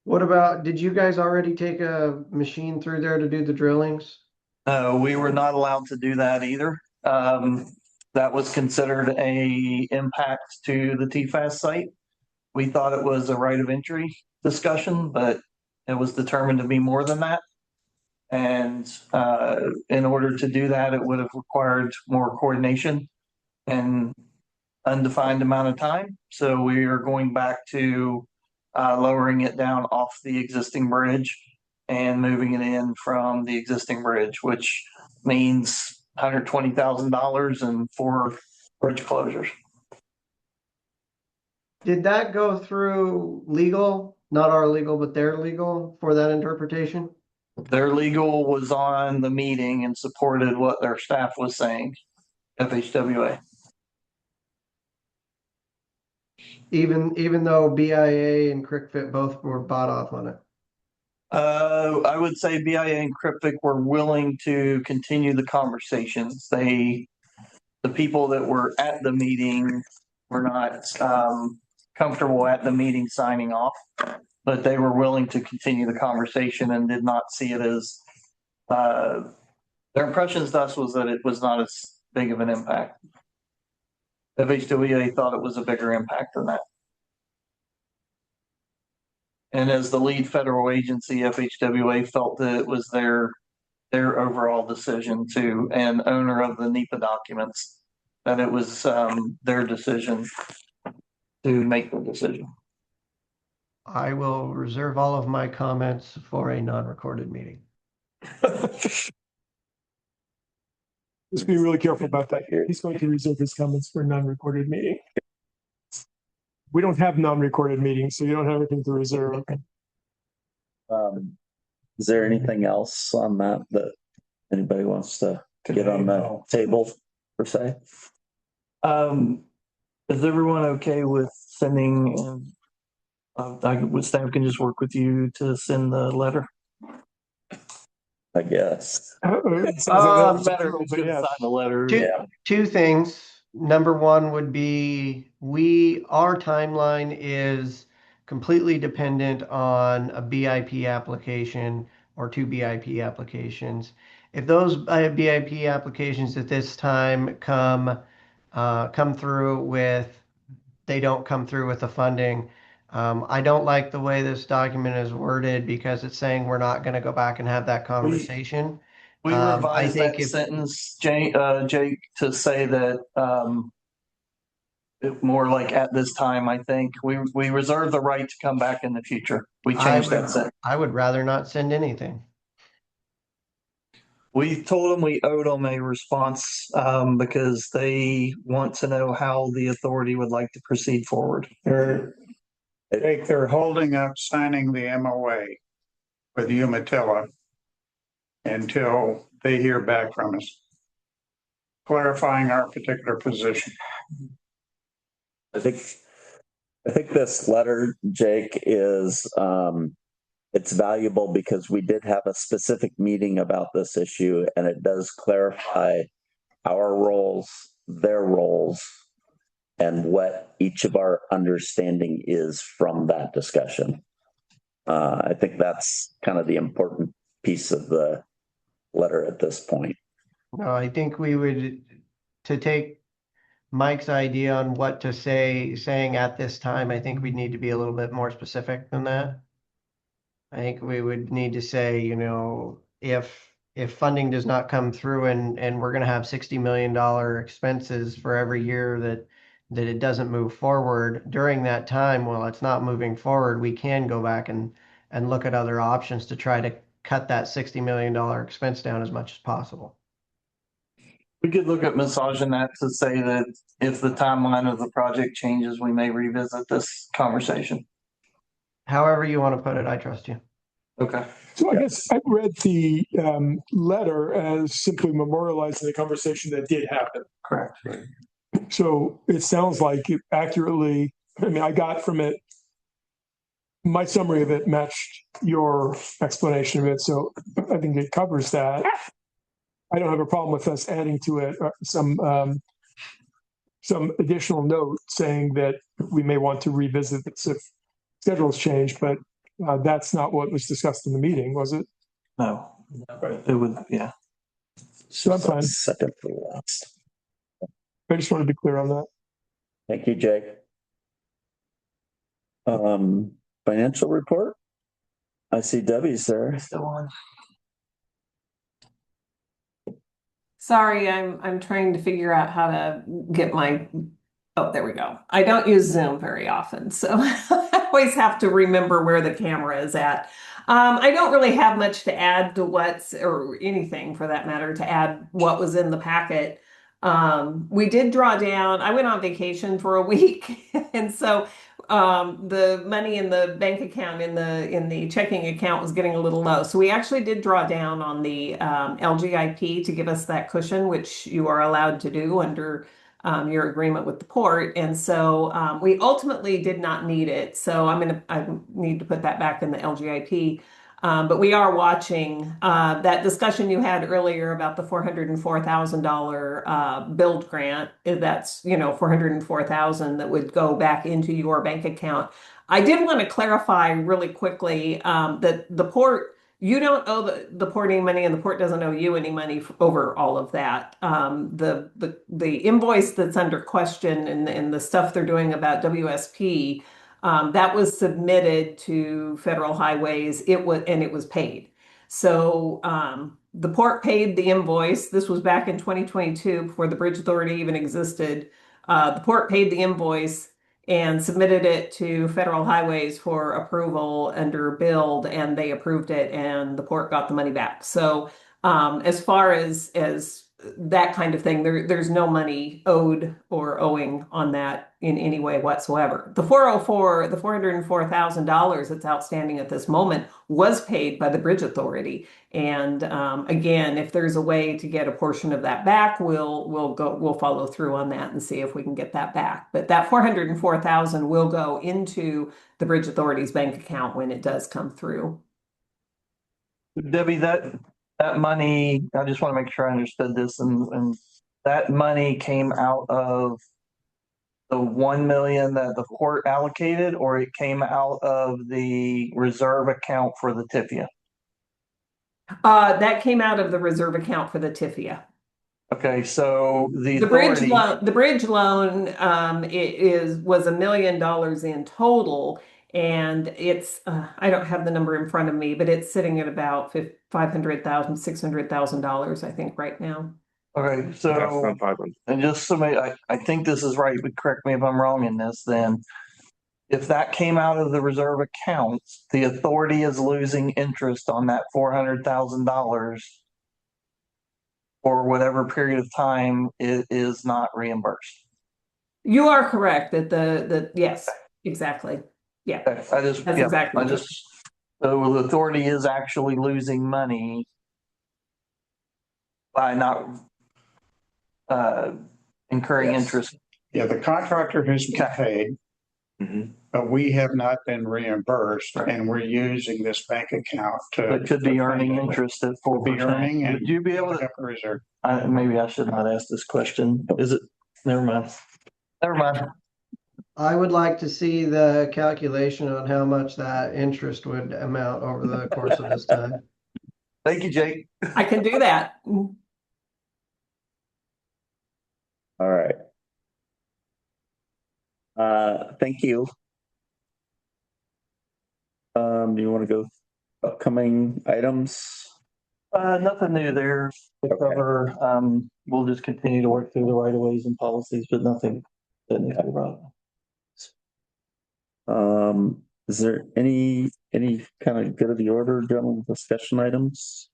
What about, did you guys already take a machine through there to do the drillings?
We were not allowed to do that either. That was considered a impact to the TFAS site. We thought it was a right of entry discussion, but it was determined to be more than that. And in order to do that, it would have required more coordination and undefined amount of time. So we are going back to lowering it down off the existing bridge and moving it in from the existing bridge, which means $120,000 and 4 bridge closures.
Did that go through legal? Not our legal, but their legal for that interpretation?
Their legal was on the meeting and supported what their staff was saying, FHWA.
Even though BIA and CrickFit both were bought off on it.
I would say BIA and Cryptic were willing to continue the conversations. The people that were at the meeting were not comfortable at the meeting signing off, but they were willing to continue the conversation and did not see it as their impressions to us was that it was not as big of an impact. FHWA thought it was a bigger impact than that. And as the lead federal agency, FHWA felt that it was their overall decision to, and owner of the NEPA documents, that it was their decision to make the decision.
I will reserve all of my comments for a non-recorded meeting.
Just be really careful about that. He's going to reserve his comments for a non-recorded meeting. We don't have non-recorded meetings, so you don't have anything to reserve.
Is there anything else on that anybody wants to get on the table per se?
Is everyone okay with sending? Staff can just work with you to send the letter.
I guess.
Better sign the letter.
Two things. Number one would be our timeline is completely dependent on a BIP application or 2 BIP applications. If those BIP applications at this time come through with, they don't come through with the funding. I don't like the way this document is worded because it's saying we're not going to go back and have that conversation.
We revised that sentence, Jake, to say that more like at this time, I think we reserve the right to come back in the future. We changed that sentence.
I would rather not send anything.
We told them we owed them a response because they want to know how the authority would like to proceed forward.
They're holding up signing the MOA with Umatilla until they hear back from us, clarifying our particular position.
I think this letter, Jake, is It's valuable because we did have a specific meeting about this issue, and it does clarify our roles, their roles, and what each of our understanding is from that discussion. I think that's kind of the important piece of the letter at this point.
No, I think we would, to take Mike's idea on what to saying at this time, I think we need to be a little bit more specific than that. I think we would need to say, if funding does not come through and we're gonna have $60 million expenses for every year that it doesn't move forward during that time, while it's not moving forward, we can go back and look at other options to try to cut that $60 million expense down as much as possible.
We could look at massaging that to say that if the timeline of the project changes, we may revisit this conversation.
However you want to put it, I trust you.
Okay.
So I guess I read the letter as simply memorializing the conversation that did happen.
Correct.
So it sounds like it accurately, I mean, I got from it, my summary of it matched your explanation of it. So I think it covers that. I don't have a problem with us adding to it some additional note saying that we may want to revisit this if schedules change, but that's not what was discussed in the meeting, was it?
No, it would, yeah.
So I'm fine.
Second for last.
I just want to be clear on that.
Thank you, Jake. Financial report? I see Debbie's there.
Still on.
Sorry, I'm trying to figure out how to get my, oh, there we go. I don't use Zoom very often, so I always have to remember where the camera is at. I don't really have much to add to or anything for that matter, to add what was in the packet. We did draw down, I went on vacation for a week, and so the money in the bank account in the checking account was getting a little low. So we actually did draw down on the LGIP to give us that cushion, which you are allowed to do under your agreement with the port. And so we ultimately did not need it. So I need to put that back in the LGIP. But we are watching that discussion you had earlier about the $404,000 build grant. That's, $404,000 that would go back into your bank account. I did want to clarify really quickly that the port, you don't owe the port any money, and the port doesn't owe you any money over all of that. The invoice that's under question and the stuff they're doing about WSP. That was submitted to Federal Highways. It was paid. So the port paid the invoice. This was back in 2022 before the Bridge Authority even existed. The port paid the invoice and submitted it to Federal Highways for approval under build, and they approved it, and the port got the money back. So as far as that kind of thing, there's no money owed or owing on that in any way whatsoever. The $404,000 that's outstanding at this moment was paid by the Bridge Authority. And again, if there's a way to get a portion of that back, we'll follow through on that and see if we can get that back. But that $404,000 will go into the Bridge Authority's bank account when it does come through.
Debbie, that money, I just want to make sure I understood this, and that money came out of the 1 million that the court allocated, or it came out of the reserve account for the TIFIA?
That came out of the reserve account for the TIFIA.
Okay, so the
bridge loan, was $1 million in total. And it's, I don't have the number in front of me, but it's sitting at about $500,000, $600,000, I think, right now.
Okay, so, and just so I think this is right, but correct me if I'm wrong in this, then if that came out of the reserve account, the authority is losing interest on that $400,000 for whatever period of time it is not reimbursed.
You are correct that yes, exactly. Yeah, exactly.
So the authority is actually losing money by not incurring interest.
Yeah, the contractor has been paid. but we have not been reimbursed and we're using this bank account to.
That could be earning interest at
We'll be
4%.
earning and.
Would you be able to,
Reserve.
maybe I should not ask this question. Is it, never mind. Never mind.
I would like to see the calculation on how much that interest would amount over the course of this time.
Thank you, Jake.
I can do that.
All right. Thank you. Do you want to go upcoming items?
Nothing new there to cover. We'll just continue to work through the right of ways and policies, but nothing that needs to be brought up.
Is there any kind of good of the order general discussion items?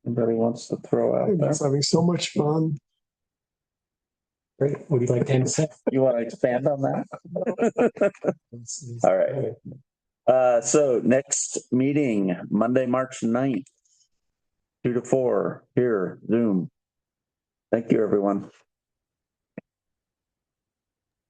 Anybody wants to throw out there?
It's having so much fun.
Great. Would you like to say?
You want to expand on that? All right. So next meeting, Monday, March 9th, 2 to 4 here, Zoom. Thank you, everyone.